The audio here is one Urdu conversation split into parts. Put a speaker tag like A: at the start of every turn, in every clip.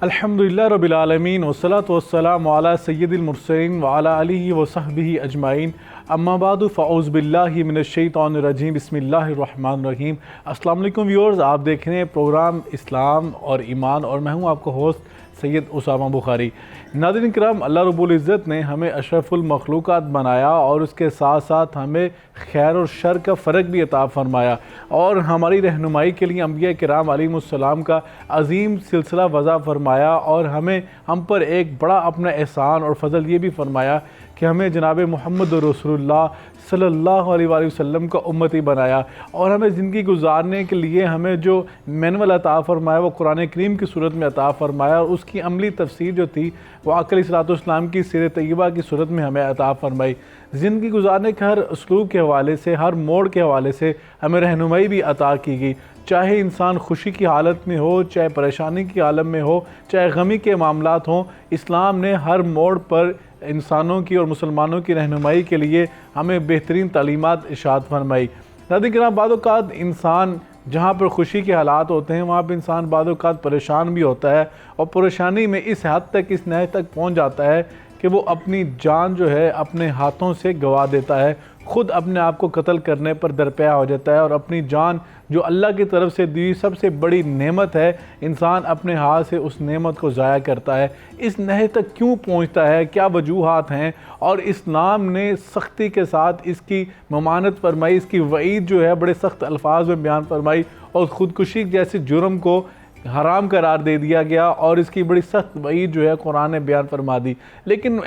A: الحمدللہ رب العالمین والصلاة والسلام علی سید المرسلین وعلی آلہ وصحبہ اجمعین اما بعد فاعوذ باللہ من الشیطان الرجیم بسم اللہ الرحمن الرحیم۔ السلام علیکم ویورز، آپ دیکھ رہے ہیں پروگرام اسلام اور ایمان اور میں ہوں آپ کا ہوسٹ سید اسامہ بخاری۔ ناظرین کرام، اللہ رب العزت نے ہمیں اشرف المخلوقات بنایا اور اس کے ساتھ ساتھ ہمیں خیر اور شر کا فرق بھی عطا فرمایا اور ہماری رہنمائی کے لیے انبیاء کرام علیہم السلام کا عظیم سلسلہ وضع فرمایا اور ہم پر ایک بڑا اپنا احسان اور فضل یہ بھی فرمایا کہ ہمیں جناب محمد رسول اللہ صلی اللہ علیہ وآلہ وسلم کا امتی بنایا اور ہمیں زندگی گزارنے کے لیے ہمیں جو مینول عطا فرمایا وہ قرآن کریم کی صورت میں عطا فرمایا اور اس کی عملی تفسیر جو تھی وہ آقا علیہ الصلوۃ والسلام کی سیر طیبہ کی صورت میں ہمیں عطا فرمائی۔ زندگی گزارنے کے ہر اسلوب کے حوالے سے، ہر موڑ کے حوالے سے ہمیں رہنمائی بھی عطا کی گئی، چاہے انسان خوشی کی حالت میں ہو، چاہے پریشانی کی عالم میں ہو، چاہے غمی کے معاملات ہوں، اسلام نے ہر موڑ پر انسانوں کی اور مسلمانوں کی رہنمائی کے لیے ہمیں بہترین تعلیمات ارشاد فرمائی۔ ناظرین کرام، بعض اوقات انسان جہاں پر خوشی کے حالات ہوتے ہیں وہاں پہ انسان بعض اوقات پریشان بھی ہوتا ہے اور پریشانی میں اس حد تک، اس نہج تک پہنچ جاتا ہے کہ وہ اپنی جان جو ہے اپنے ہاتھوں سے گوا دیتا ہے، خود اپنے آپ کو قتل کرنے پر درپیا ہو جاتا ہے اور اپنی جان جو اللہ کی طرف سے دی سب سے بڑی نعمت ہے، انسان اپنے ہاتھ سے اس نعمت کو ضائع کرتا ہے۔ اس نہج تک کیوں پہنچتا ہے، کیا وجوہات ہیں اور اسلام نے سختی کے ساتھ اس کی ممانعت فرمائی، اس کی وعید جو ہے بڑے سخت الفاظ میں بیان فرمائی اور خودکشی جیسے جرم کو حرام قرار دے دیا گیا اور اس کی بڑی سخت وعید جو ہے قرآن نے بیان فرما دی۔ لیکن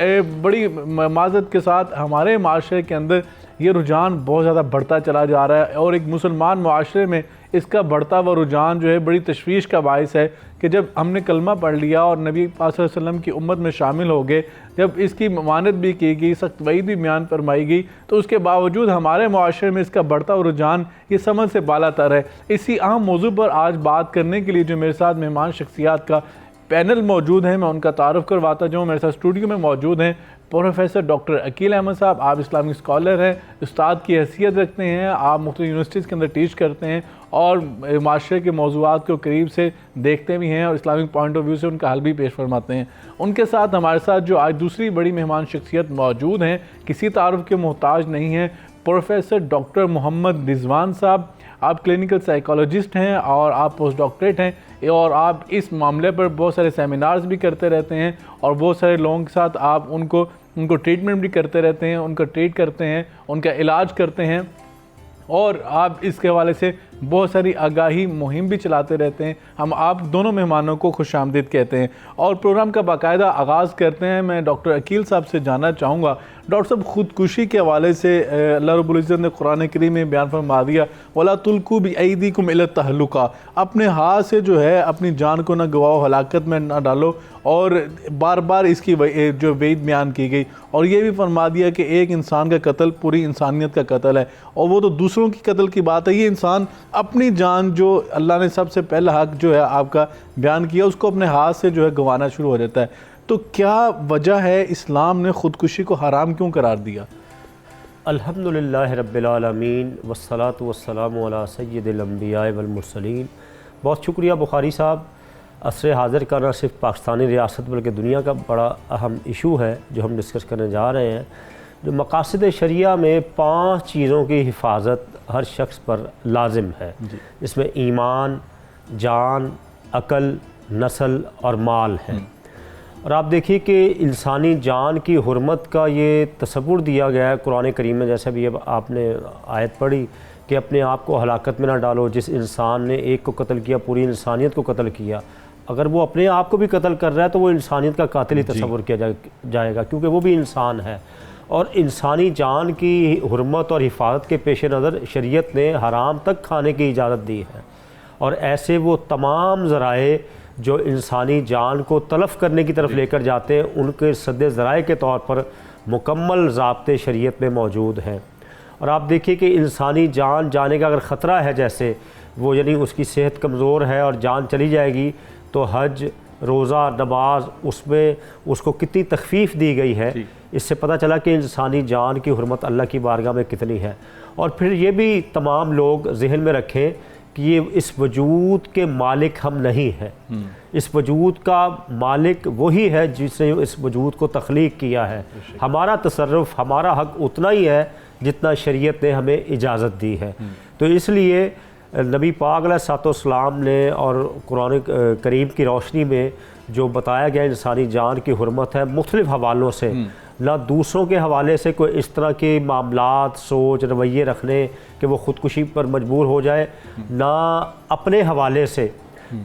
A: بڑی معذرت کے ساتھ ہمارے معاشرے کے اندر یہ رجحان بہت زیادہ بڑھتا چلا جا رہا ہے اور ایک مسلمان معاشرے میں اس کا بڑھتا ہوا رجحان جو ہے بڑی تشویش کا باعث ہے کہ جب ہم نے کلمہ پڑھ لیا اور نبی پاک صلی اللہ علیہ وسلم کی امت میں شامل ہو گئے، جب اس کی ممانعت بھی کی گئی، سخت وعید بھی بیان فرمائی گئی، تو اس کے باوجود ہمارے معاشرے میں اس کا بڑھتا ہوا رجحان یہ سمجھ سے بالا تر ہے۔ اسی اہم موضوع پر آج بات کرنے کے لیے جو میرے ساتھ مہمان شخصیات کا پینل موجود ہیں، میں ان کا تعارف کرواتا جاؤں۔ میرے ساتھ اسٹوڈیو میں موجود ہیں پروفیسر ڈاکٹر عقیل احمد صاحب، آپ اسلامک اسکالر ہیں، استاد کی حیثیت رکھتے ہیں، آپ مختلف یونیورسٹیز کے اندر ٹیچ کرتے ہیں اور معاشرے کے موضوعات کو قریب سے دیکھتے بھی ہیں اور اسلامک پوائنٹ آف ویو سے ان کا حل بھی پیش فرماتے ہیں۔ ان کے ساتھ ہمارے ساتھ جو آج دوسری بڑی مہمان شخصیت موجود ہیں، کسی تعارف کے محتاج نہیں ہیں، پروفیسر ڈاکٹر محمد رضوان صاحب۔ آپ کلینکل سائیکالوجسٹ ہیں اور آپ پوسٹ ڈاکٹریٹ ہیں اور آپ اس معاملے پر بہت سارے سیمینارز بھی کرتے رہتے ہیں اور بہت سارے لوگوں کے ساتھ آپ ان کو ٹریٹمنٹ بھی کرتے رہتے ہیں، ان کا ٹریٹ کرتے ہیں، ان کا علاج کرتے ہیں اور آپ اس کے حوالے سے بہت ساری آگاہی مہم بھی چلاتے رہتے ہیں۔ ہم آپ دونوں مہمانوں کو خوش آمدید کہتے ہیں اور پروگرام کا باقاعدہ آغاز کرتے ہیں۔ میں ڈاکٹر عقیل صاحب سے جاننا چاہوں گا، ڈاکٹر صاحب، خودکشی کے حوالے سے اللہ رب العزت نے قرآن کریم میں بیان فرما دیا وَلَا تُلْقُوا بِأَيْدِيكُمْ إِلَى التَّهْلُكَةِ، اپنے ہاتھ سے جو ہے اپنی جان کو نہ گواؤ، ہلاکت میں نہ ڈالو، اور بار بار اس کی جو وعید بیان کی گئی اور یہ بھی فرما دیا کہ ایک انسان کا قتل پوری انسانیت کا قتل ہے اور وہ تو دوسروں کی قتل کی بات ہے، یہ انسان اپنی جان جو اللہ نے سب سے پہلا حق جو ہے آپ کا بیان کیا اس کو اپنے ہاتھ سے جو ہے گنوانا شروع ہو جاتا ہے۔ تو کیا وجہ ہے اسلام نے خودکشی کو حرام کیوں قرار دیا؟
B: الحمدللہ رب العالمین والصلاة والسلام علی سید الانبیاء والمرسلین۔ بہت شکریہ بخاری صاحب۔ عصر حاضر کا نہ صرف پاکستانی ریاست بلکہ دنیا کا بڑا اہم ایشو ہے جو ہم ڈسکس کرنے جا رہے ہیں۔ جو مقاصد شریعہ میں 5 چیزوں کی حفاظت ہر شخص پر لازم ہے، جس میں ایمان، جان، عقل، نسل اور مال ہے۔ اور آپ دیکھیے کہ انسانی جان کی حرمت کا یہ تصور دیا گیا ہے قرآن کریم میں، جیسے بھی آپ نے آیت پڑھی کہ اپنے آپ کو ہلاکت میں نہ ڈالو، جس انسان نے ایک کو قتل کیا پوری انسانیت کو قتل کیا۔ اگر وہ اپنے آپ کو بھی قتل کر رہا ہے تو وہ انسانیت کا قاتل ہی تصور کیا جائے گا، کیونکہ وہ بھی انسان ہے۔ اور انسانی جان کی حرمت اور حفاظت کے پیش نظر شریعت نے حرام تک کھانے کی اجازت دی ہے، اور ایسے وہ تمام ذرائع جو انسانی جان کو تلف کرنے کی طرف لے کر جاتے ہیں ان کے سد ذرائع کے طور پر مکمل ضابطے شریعت میں موجود ہیں۔ اور آپ دیکھیے کہ انسانی جان جانے کا اگر خطرہ ہے، جیسے وہ یعنی اس کی صحت کمزور ہے اور جان چلی جائے گی، تو حج، روزہ، نماز، اس میں اس کو کتنی تخفیف دی گئی ہے۔ اس سے پتہ چلا کہ انسانی جان کی حرمت اللہ کی بارگاہ میں کتنی ہے۔ اور پھر یہ بھی تمام لوگ ذہن میں رکھیں کہ یہ اس وجود کے مالک ہم نہیں ہیں، اس وجود کا مالک وہی ہے جس نے اس وجود کو تخلیق کیا ہے. ہمارا تصرف، ہمارا حق اتنا ہی ہے جتنا شریعت نے ہمیں اجازت دی ہے. تو اس لیے نبی پاک علیہ الصلوۃ والسلام نے اور قرآن کریم کی روشنی میں جو بتایا گیا انسانی جان کی حرمت ہے مختلف حوالوں سے، نہ دوسروں کے حوالے سے کوئی اس طرح کے معاملات، سوچ، رویے رکھنے کہ وہ خودکشی پر مجبور ہو جائے، نہ اپنے حوالے سے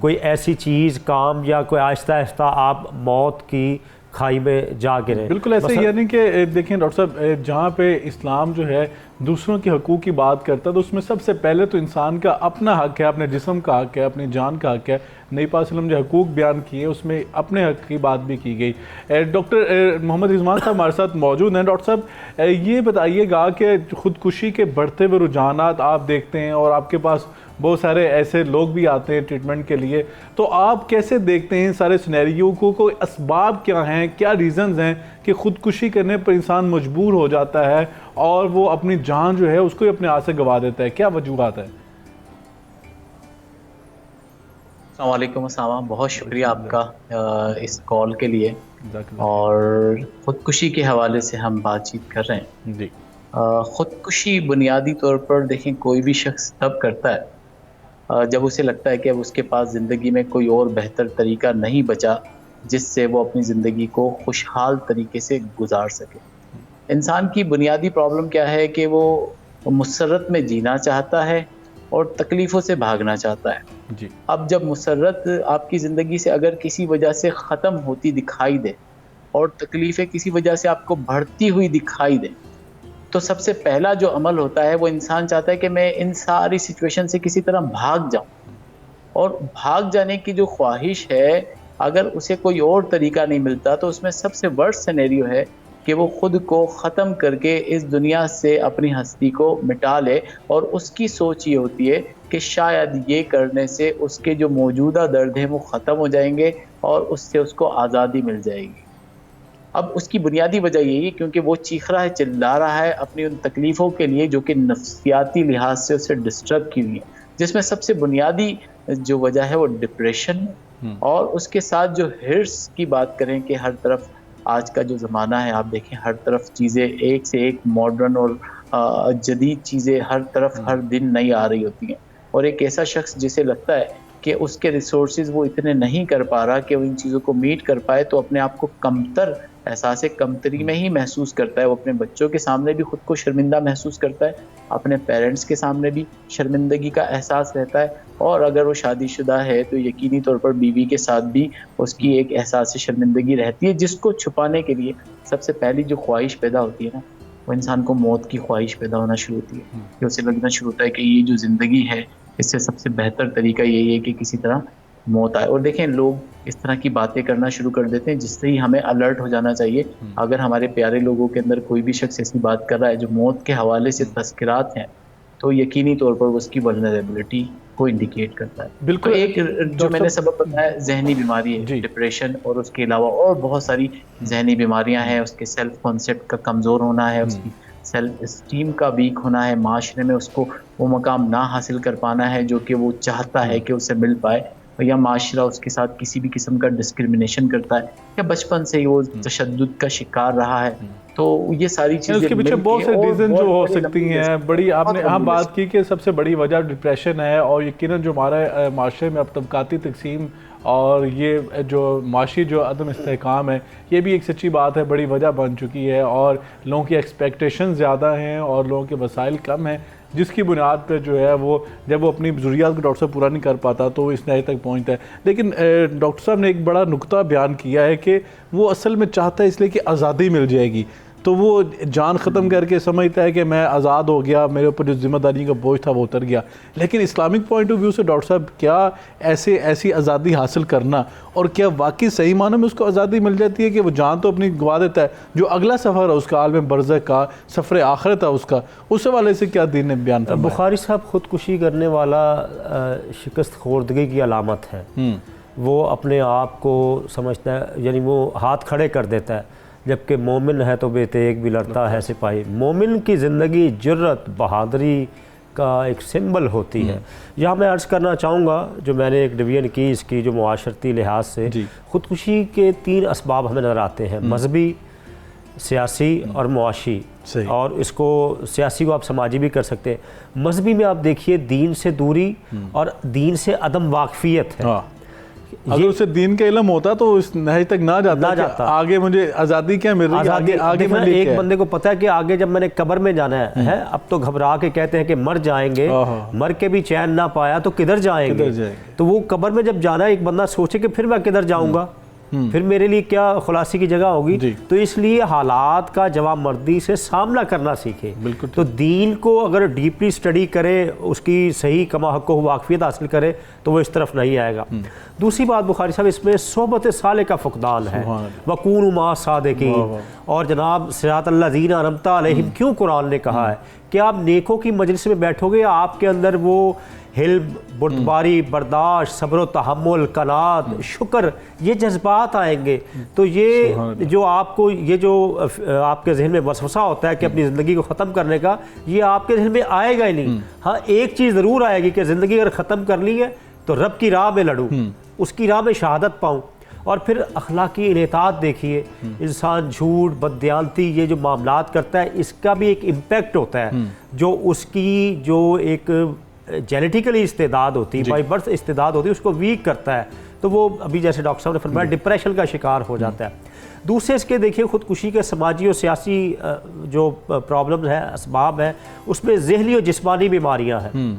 B: کوئی ایسی چیز، کام یا کوئی آہستہ آہستہ آپ موت کی کھائی میں جا گریں.
A: بالکل ایسے یعنی کہ دیکھیں ڈاکٹر صاحب، جہاں پہ اسلام جو ہے دوسروں کے حقوق کی بات کرتا ہے تو اس میں سب سے پہلے تو انسان کا اپنا حق ہے، اپنے جسم کا حق ہے، اپنی جان کا حق ہے. نبی پاک صلی اللہ علیہ وسلم جو حقوق بیان کیے اس میں اپنے حق کی بات بھی کی گئی. ڈاکٹر محمد رضوان صاحب ہمارے ساتھ موجود ہیں. ڈاکٹر صاحب یہ بتائیے گا کہ خودکشی کے بڑھتے ہوئے رجحانات آپ دیکھتے ہیں اور آپ کے پاس بہت سارے ایسے لوگ بھی آتے ہیں ٹریٹمنٹ کے لیے، تو آپ کیسے دیکھتے ہیں سارے سینیریو کو؟ کوئی اسباب کیا ہیں، کیا ریزنز ہیں کہ خودکشی کرنے پر انسان مجبور ہو جاتا ہے اور وہ اپنی جان جو ہے اس کو ہی اپنے ہاتھ سے گوا دیتا ہے؟ کیا وجوہات ہیں؟
C: السلام علیکم اسامہ، بہت شکریہ آپ کا اس کال کے لیے. اور خودکشی کے حوالے سے ہم بات چیت کر رہے ہیں.
A: جی،
C: خودکشی بنیادی طور پر دیکھیں کوئی بھی شخص تب کرتا ہے جب اسے لگتا ہے کہ اب اس کے پاس زندگی میں کوئی اور بہتر طریقہ نہیں بچا جس سے وہ اپنی زندگی کو خوشحال طریقے سے گزار سکے. انسان کی بنیادی پرابلم کیا ہے کہ وہ مسرت میں جینا چاہتا ہے اور تکلیفوں سے بھاگنا چاہتا ہے.
A: جی.
C: اب جب مسرت آپ کی زندگی سے اگر کسی وجہ سے ختم ہوتی دکھائی دے اور تکلیفیں کسی وجہ سے آپ کو بڑھتی ہوئی دکھائی دیں تو سب سے پہلا جو عمل ہوتا ہے وہ انسان چاہتا ہے کہ میں ان ساری سچویشن سے کسی طرح بھاگ جاؤں. اور بھاگ جانے کی جو خواہش ہے اگر اسے کوئی اور طریقہ نہیں ملتا تو اس میں سب سے ورسٹ سینیریو ہے کہ وہ خود کو ختم کر کے اس دنیا سے اپنی ہستی کو مٹا لے. اور اس کی سوچ یہ ہوتی ہے کہ شاید یہ کرنے سے اس کے جو موجودہ درد ہیں وہ ختم ہو جائیں گے اور اس سے اس کو آزادی مل جائے گی. اب اس کی بنیادی وجہ یہی ہے کیونکہ وہ چیخ رہا ہے، چلا رہا ہے اپنی ان تکلیفوں کے لیے جو کہ نفسیاتی لحاظ سے اسے ڈسٹرب کی ہوئی ہیں، جس میں سب سے بنیادی جو وجہ ہے وہ ڈپریشن ہے. اور اس کے ساتھ جو ہرس کی بات کریں کہ ہر طرف آج کا جو زمانہ ہے آپ دیکھیں ہر طرف چیزیں ایک سے ایک ماڈرن اور جدید چیزیں ہر طرف ہر دن نئی آ رہی ہوتی ہیں. اور ایک ایسا شخص جسے لگتا ہے کہ اس کے ریسورسز وہ اتنے نہیں کر پا رہا کہ وہ ان چیزوں کو میٹ کر پائے تو اپنے آپ کو کمتر، احساس کمتری میں ہی محسوس کرتا ہے. وہ اپنے بچوں کے سامنے بھی خود کو شرمندہ محسوس کرتا ہے، اپنے پیرنٹس کے سامنے بھی شرمندگی کا احساس رہتا ہے، اور اگر وہ شادی شدہ ہے تو یقینی طور پر بیوی کے ساتھ بھی اس کی ایک احساس شرمندگی رہتی ہے، جس کو چھپانے کے لیے سب سے پہلی جو خواہش پیدا ہوتی ہے نا وہ انسان کو موت کی خواہش پیدا ہونا شروع ہوتی ہے. کہ اسے لگنا شروع ہوتا ہے کہ یہ جو زندگی ہے اس سے سب سے بہتر طریقہ یہی ہے کہ کسی طرح موت آئے. اور دیکھیں لوگ اس طرح کی باتیں کرنا شروع کر دیتے ہیں جس سے ہی ہمیں الرٹ ہو جانا چاہیے. اگر ہمارے پیارے لوگوں کے اندر کوئی بھی شخص ایسی بات کر رہا ہے جو موت کے حوالے سے تذکرات ہیں تو یقینی طور پر اس کی ولنریبلٹی کو انڈیکیٹ کرتا ہے.
A: بالکل.
C: ایک جو میں نے سبب بتایا ذہنی بیماری ہے، ڈپریشن، اور اس کے علاوہ اور بہت ساری ذہنی بیماریاں ہیں. اس کے سیلف کانسیپٹ کا کمزور ہونا ہے، اس کی سیلف اسٹیم کا ویک ہونا ہے، معاشرے میں اس کو وہ مقام نہ حاصل کر پانا ہے جو کہ وہ چاہتا ہے کہ اسے مل پائے، یا معاشرہ اس کے ساتھ کسی بھی قسم کا ڈسکرمنیشن کرتا ہے، یا بچپن سے ہی وہ تشدد کا شکار رہا ہے. تو یہ ساری چیزیں
A: اس کے پیچھے بہت سے ریزن جو ہو سکتی ہیں. بڑی آپ نے بات کی کہ سب سے بڑی وجہ ڈپریشن ہے، اور یقیناً جو ہمارے معاشرے میں اب طبقاتی تقسیم اور یہ جو معاشی جو عدم استحکام ہے یہ بھی ایک سچی بات ہے، بڑی وجہ بن چکی ہے. اور لوگوں کی ایکسپیکٹیشن زیادہ ہیں اور لوگوں کے وسائل کم ہیں، جس کی بنیاد پہ جو ہے وہ جب وہ اپنی ضروریات کو ڈاکٹر صاحب پورا نہیں کر پاتا تو وہ اس نہائی تک پہنچتا ہے. لیکن ڈاکٹر صاحب نے ایک بڑا نکتہ بیان کیا ہے کہ وہ اصل میں چاہتا ہے اس لیے کہ آزادی مل جائے گی، تو وہ جان ختم کر کے سمجھتا ہے کہ میں آزاد ہو گیا، میرے اوپر جو ذمہ داری کا بوجھ تھا وہ اتر گیا. لیکن اسلامک پوائنٹ آف ویو سے ڈاکٹر صاحب کیا ایسی آزادی حاصل کرنا، اور کیا واقعی صحیح معنوں میں اس کو آزادی مل جاتی ہے کہ وہ جان تو اپنی گوا دیتا ہے، جو اگلا سفر ہے اس کا عالم برزخ کا، سفر آخرت ہے اس کا، اس حوالے سے کیا دین نے بیان فرمایا؟
B: بخاری صاحب خودکشی کرنے والا شکست خوردگی کی علامت ہے. وہ اپنے آپ کو سمجھتا ہے، یعنی وہ ہاتھ کھڑے کر دیتا ہے، جبکہ مومن ہے تو بے تیغ بھی لڑتا ہے سپاہی. مومن کی زندگی جرت، بہادری کا ایک سمبل ہوتی ہے. یہاں میں عرض کرنا چاہوں گا جو میں نے ایک ڈویژن کی اس کی جو معاشرتی لحاظ سے خودکشی کے 3 اسباب ہمیں نظر آتے ہیں، مذہبی، سیاسی اور معاشی. اور اس کو سیاسی کو آپ سماجی بھی کر سکتے ہیں. مذہبی میں آپ دیکھیے دین سے دوری اور دین سے عدم واقفیت ہے.
A: اگر اسے دین کا علم ہوتا تو اس نہج تک نہ جاتا کہ آگے مجھے آزادی کیا مل رہی ہے، آگے میں
B: ایک بندے کو پتہ ہے کہ آگے جب میں نے قبر میں جانا ہے، اب تو گھبرا کے کہتے ہیں کہ مر جائیں گے، مر کے بھی چین نہ پایا تو کدھر جائیں گے. تو وہ قبر میں جب جانا ہے ایک بندہ سوچے کہ پھر میں کدھر جاؤں گا، پھر میرے لیے کیا خلاصی کی جگہ ہوگی. تو اس لیے حالات کا جواب مردی سے سامنا کرنا سیکھے. تو دین کو اگر ڈیپلی اسٹڈی کرے، اس کی صحیح کما حق و واقفیت حاصل کرے تو وہ اس طرف نہیں آئے گا. دوسری بات بخاری صاحب اس میں صحبت صالح کا فقدان ہے. وَكُونُوا مَعَ الصَّادِقِينَ. اور جناب صراط الذین انعمت علیہم کیوں قرآن نے کہا ہے کہ آپ نیکوں کی مجلس میں بیٹھو گے، آپ کے اندر وہ حلم، بردباری، برداشت، صبر و تحمل، قناعت، شکر، یہ جذبات آئیں گے. تو یہ جو آپ کو یہ جو آپ کے ذہن میں وسوسہ ہوتا ہے کہ اپنی زندگی کو ختم کرنے کا، یہ آپ کے ذہن میں آئے گا ہی نہیں. ہاں ایک چیز ضرور آئے گی کہ زندگی اگر ختم کر لی ہے تو رب کی راہ میں لڑوں، اس کی راہ میں شہادت پاؤں. اور پھر اخلاقی انحطاط دیکھیے، انسان جھوٹ، بددیانتی، یہ جو معاملات کرتا ہے اس کا بھی ایک امپیکٹ ہوتا ہے جو اس کی جو ایک جینیٹیکلی استعداد ہوتی ہے، بائی برتھ استعداد ہوتی ہے، اس کو ویک کرتا ہے. تو وہ ابھی جیسے ڈاکٹر صاحب نے فرمایا ڈپریشن کا شکار ہو جاتا ہے. دوسرے اس کے دیکھیے خودکشی کے سماجی اور سیاسی جو پرابلمز ہیں، اسباب ہیں، اس میں ذہنی اور جسمانی بیماریاں ہیں.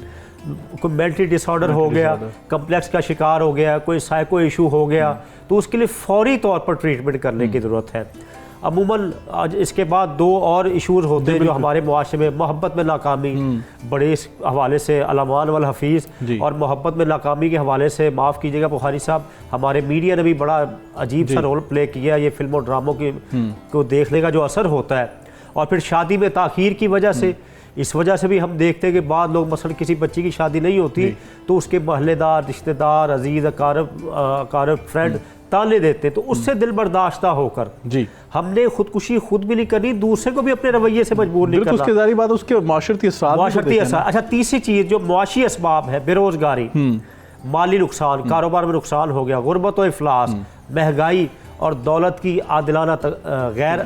B: کوئی مینٹل ڈس آرڈر ہو گیا، کمپلیکس کا شکار ہو گیا، کوئی سائیکو ایشو ہو گیا، تو اس کے لیے فوری طور پر ٹریٹمنٹ کرنے کی ضرورت ہے. عموماً اس کے بعد 2 اور ایشوز ہوتے ہیں جو ہمارے معاشرے میں، محبت میں ناکامی، بڑے اس حوالے سے علمان والحفیظ، اور محبت میں ناکامی کے حوالے سے معاف کیجیے گا بخاری صاحب، ہمارے میڈیا نے بھی بڑا عجیب سا رول پلے کیا. یہ فلم اور ڈراموں کو دیکھنے کا جو اثر ہوتا ہے. اور پھر شادی میں تاخیر کی وجہ سے، اس وجہ سے بھی ہم دیکھتے ہیں کہ بعض لوگ مثلا کسی بچی کی شادی نہیں ہوتی تو اس کے محلے دار، رشتہ دار، عزیز، اقارب، فرینڈ تانے دیتے. تو اس سے دل برداشتہ ہو کر ہم نے خودکشی خود بھی نہیں کرنی، دوسرے کو بھی اپنے رویے سے مجبور نہیں کرنا.
A: اس کے ظاہری بات اس کے معاشرتی اثرات.
B: اچھا تیسری چیز جو معاشی اسباب ہے، بے روزگاری، مالی نقصان، کاروبار میں نقصان ہو گیا، غربت و افلاس، مہنگائی اور دولت کی غیر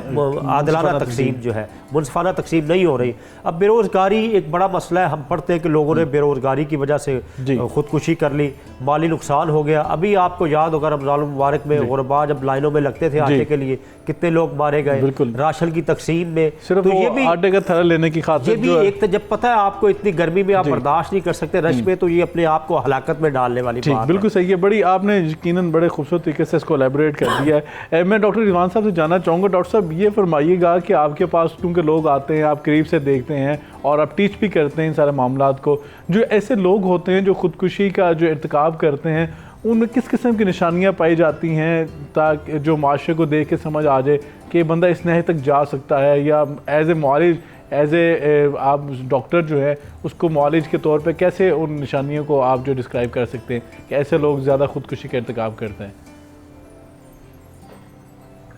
B: عادلانہ تقسیم جو ہے، منصفانہ تقسیم نہیں ہو رہی. اب بے روزگاری ایک بڑا مسئلہ ہے. ہم پڑھتے ہیں کہ لوگوں نے بے روزگاری کی وجہ سے خودکشی کر لی، مالی نقصان ہو گیا. ابھی آپ کو یاد ہوگا رمضان المبارک میں غربا جب لائنوں میں لگتے تھے آٹے کے لیے، کتنے لوگ مارے گئے. راشن کی تقسیم میں
A: صرف یہ بھی آٹے کا تھیلا لینے کی خاطر،
B: یہ بھی ایک جب پتہ ہے آپ کو اتنی گرمی میں آپ برداشت نہیں کر سکتے رش میں، تو یہ اپنے آپ کو ہلاکت میں ڈالنے والی بات ہے.
A: بالکل صحیح ہے. بڑی آپ نے یقیناً بڑے خوبصورت طریقے سے اس کو الیبوریٹ کر دیا ہے. میں ڈاکٹر رضوان صاحب سے جاننا چاہوں گا، ڈاکٹر صاحب یہ فرمائیے گا کہ آپ کے پاس کیونکہ لوگ آتے ہیں، آپ قریب سے دیکھتے ہیں اور آپ ٹیچ بھی کرتے ہیں ان سارے معاملات کو، جو ایسے لوگ ہوتے ہیں جو خودکشی کا جو ارتکاب کرتے ہیں، ان میں کس قسم کی نشانیاں پائی جاتی ہیں تاکہ جو معاشرے کو دیکھ کے سمجھ آ جائے کہ بندہ اس نہج تک جا سکتا ہے، یا ایز اے معالج، ایز اے آپ ڈاکٹر جو ہے اس کو معالج کے طور پہ کیسے ان نشانیوں کو آپ جو ڈسکرائب کر سکتے ہیں کہ ایسے لوگ زیادہ خودکشی کا ارتکاب کرتے ہیں؟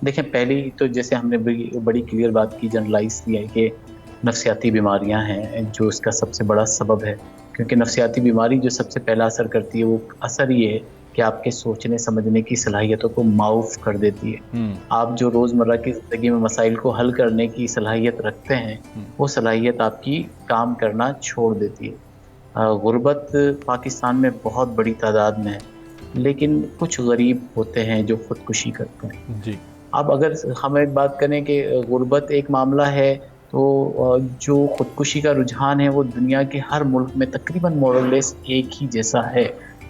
C: دیکھیں، پہلی تو جیسے ہم نے بڑی کلیئر بات کی، جنرلائز کی ہے کہ نفسیاتی بیماریاں ہیں جو اس کا سب سے بڑا سبب ہے. کیونکہ نفسیاتی بیماری جو سب سے پہلا اثر کرتی ہے، وہ اثر یہ ہے کہ آپ کے سوچنے سمجھنے کی صلاحیتوں کو معاف کر دیتی ہے. آپ جو روزمرہ کی زندگی میں مسائل کو حل کرنے کی صلاحیت رکھتے ہیں، وہ صلاحیت آپ کی کام کرنا چھوڑ دیتی ہے. غربت پاکستان میں بہت بڑی تعداد میں ہے، لیکن کچھ غریب ہوتے ہیں جو خودکشی کرتے ہیں. اب اگر ہم ایک بات کریں کہ غربت ایک معاملہ ہے، تو جو خودکشی کا رجحان ہے وہ دنیا کے ہر ملک میں تقریباً مورلیس ایک ہی جیسا ہے.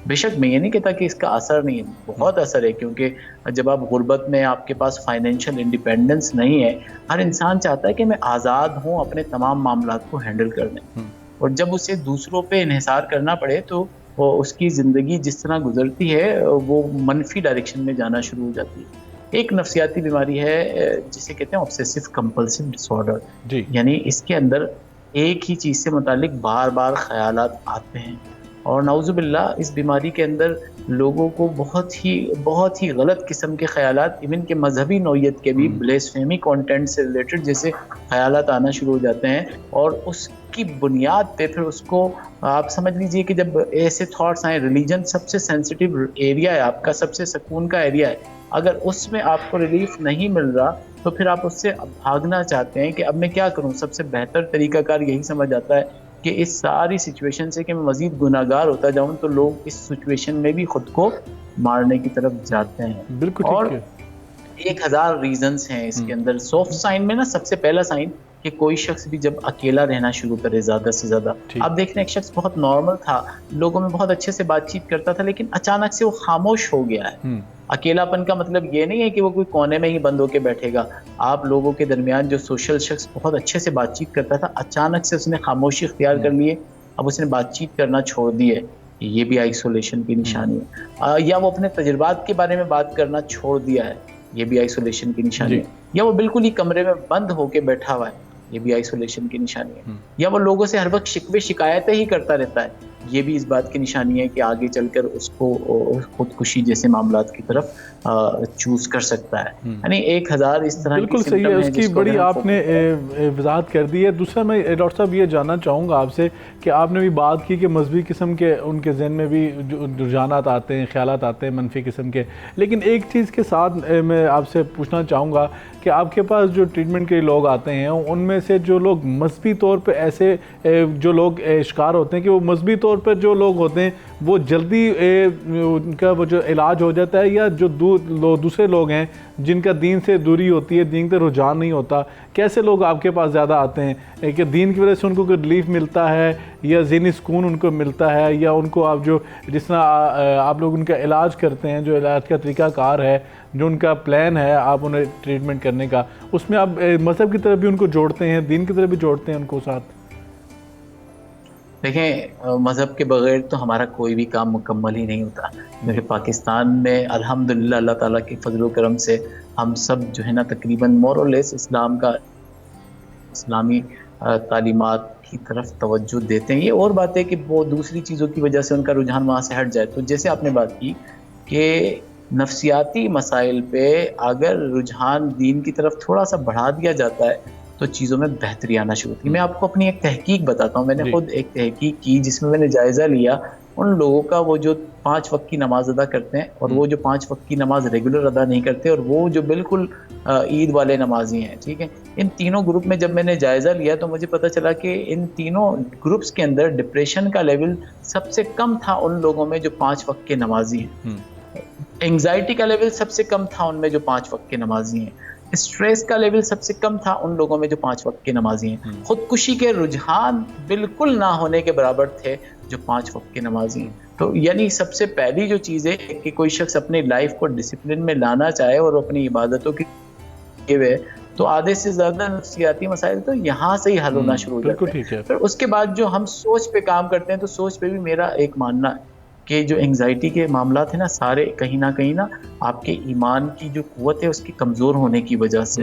C: بے شک میں یہ نہیں کہتا کہ اس کا اثر نہیں ہے، بہت اثر ہے، کیونکہ جب آپ غربت میں آپ کے پاس فائنینشیل انڈیپینڈنس نہیں ہے، ہر انسان چاہتا ہے کہ میں آزاد ہوں اپنے تمام معاملات کو ہینڈل کرنے. اور جب اسے دوسروں پہ انحصار کرنا پڑے تو اس کی زندگی جس طرح گزرتی ہے وہ منفی ڈائریکشن میں جانا شروع ہو جاتی ہے. ایک نفسیاتی بیماری ہے جسے کہتے ہیں obsessive compulsive disorder. یعنی اس کے اندر ایک ہی چیز سے متعلق بار بار خیالات آتے ہیں اور نعوذ باللہ اس بیماری کے اندر لوگوں کو بہت ہی غلط قسم کے خیالات، ایون کہ مذہبی نوعیت کے بھی بلیسفیمی کانٹینٹ سے ریلیٹڈ جیسے خیالات آنا شروع ہو جاتے ہیں، اور اس کی بنیاد پہ پھر اس کو آپ سمجھ لیجئے کہ جب ایسے تھاٹس آئیں، ریلیجن سب سے سینسٹیو ایریا ہے آپ کا، سب سے سکون کا ایریا ہے، اگر اس میں آپ کو ریلیف نہیں مل رہا تو پھر آپ اس سے بھاگنا چاہتے ہیں کہ اب میں کیا کروں. سب سے بہتر طریقہ کار یہی سمجھ آتا ہے کہ اس ساری سچویشن سے کہ میں مزید گناہگار ہوتا جاؤں، تو لوگ اس سچویشن میں بھی خود کو مارنے کی طرف جاتے ہیں.
A: بالکل
C: اور
A: ٹھیک ہے.
C: 1000 ریزنز ہیں اس کے اندر. سافٹ سائن میں نا سب سے پہلا سائن کہ کوئی شخص بھی جب اکیلا رہنا شروع کرے زیادہ سے زیادہ. آپ دیکھ رہے ہیں ایک شخص بہت نارمل تھا، لوگوں میں بہت اچھے سے بات چیت کرتا تھا، لیکن اچانک سے وہ خاموش ہو گیا ہے. اکیلا پن کا مطلب یہ نہیں ہے کہ وہ کوئی کونے میں ہی بند ہو کے بیٹھے گا. آپ لوگوں کے درمیان جو سوشل شخص بہت اچھے سے بات چیت کرتا تھا، اچانک سے اس نے خاموشی اختیار کر لی ہے، اب اس نے بات چیت کرنا چھوڑ دی ہے، یہ بھی آئسولیشن کی نشانی ہے. یا وہ اپنے تجربات کے بارے میں بات کرنا چھوڑ دیا ہے، یہ بھی آئسولیشن کی نشانی ہے. یا وہ بالکل ہی کمرے میں بند ہو کے بیٹھا ہوا ہے، یہ بھی آئسولیشن کی نشانی ہے. یا وہ لوگوں سے ہر وقت شکوے شکایتیں ہی کرتا رہتا ہے، یہ بھی اس بات کی نشانی ہے کہ آگے چل کر اس کو خودکشی جیسے معاملات کی طرف چوز کر سکتا ہے. یعنی 1000 اس طرح
A: بالکل صحیح ہے. اس کی بڑی آپ نے وضاحت کر دی ہے. دوسرا میں ڈاکٹر صاحب یہ جاننا چاہوں گا آپ سے کہ آپ نے بھی بات کی کہ مذہبی قسم کے ان کے ذہن میں بھی رجحانات آتے ہیں، خیالات آتے ہیں منفی قسم کے، لیکن ایک چیز کے ساتھ میں آپ سے پوچھنا چاہوں گا کہ آپ کے پاس جو ٹریٹمنٹ کے لوگ آتے ہیں ان میں سے جو لوگ مذہبی طور پہ ایسے جو لوگ شکار ہوتے ہیں کہ وہ مذہبی طور پر جو لوگ ہوتے ہیں وہ جلدی ان کا وہ جو علاج ہو جاتا ہے، یا جو دوسرے لوگ ہیں جن کا دین سے دوری ہوتی ہے، دین سے رجحان نہیں ہوتا، کیسے لوگ آپ کے پاس زیادہ آتے ہیں کہ دین کی وجہ سے ان کو کوئی ریلیف ملتا ہے یا ذہنی سکون ان کو ملتا ہے، یا ان کو آپ جو جس طرح آپ لوگ ان کا علاج کرتے ہیں، جو علاج کا طریقہ کار ہے، جو ان کا پلان ہے آپ انہیں ٹریٹمنٹ کرنے کا، اس میں آپ مذہب کی طرف بھی ان کو جوڑتے ہیں، دین کی طرف بھی جوڑتے ہیں ان کو ساتھ؟
C: دیکھیں مذہب کے بغیر تو ہمارا کوئی بھی کام مکمل ہی نہیں ہوتا. کیونکہ پاکستان میں الحمدللہ اللہ تعالیٰ کے فضل و کرم سے ہم سب جو ہے نا تقریباً مور اور لیس اسلامی تعلیمات کی طرف توجہ دیتے ہیں. یہ اور بات ہے کہ وہ دوسری چیزوں کی وجہ سے ان کا رجحان وہاں سے ہٹ جائے. تو جیسے آپ نے بات کی کہ نفسیاتی مسائل پہ اگر رجحان دین کی طرف تھوڑا سا بڑھا دیا جاتا ہے تو چیزوں میں بہتری آنا شروع ہوتی ہے. میں آپ کو اپنی ایک تحقیق بتاتا ہوں. میں نے خود ایک تحقیق کی جس میں نے جائزہ لیا ان لوگوں کا وہ جو 5 وقت کی نماز ادا کرتے ہیں اور وہ جو 5 وقت کی نماز ریگولر ادا نہیں کرتے اور وہ جو بالکل عید والے نمازی ہیں. ٹھیک ہے، ان تینوں گروپ میں جب میں نے جائزہ لیا تو مجھے پتہ چلا کہ ان تینوں گروپس کے اندر ڈپریشن کا لیول سب سے کم تھا ان لوگوں میں جو 5 وقت کے نمازی ہیں. انگزائٹی کا لیول سب سے کم تھا ان میں جو 5 وقت کے نمازی ہیں. اسٹریس کا لیول سب سے کم تھا ان لوگوں میں جو 5 وقت کے نمازی ہیں. خودکشی کے رجحان بالکل نہ ہونے کے برابر تھے جو 5 وقت کے نمازی ہیں. تو یعنی سب سے پہلی جو چیز ہے کہ کوئی شخص اپنی لائف کو ڈسپلن میں لانا چاہے اور اپنی عبادتوں کی تو آدھے سے زیادہ نفسیاتی مسائل تو یہاں سے ہی حل ہونا شروع ہو جاتے ہیں. پھر اس کے بعد جو ہم سوچ پہ کام کرتے ہیں تو سوچ پہ بھی میرا ایک ماننا ہے کہ جو انگزائٹی کے معاملات ہیں نا سارے کہیں نہ آپ کے ایمان کی جو قوت ہے اس کی کمزور ہونے کی وجہ سے.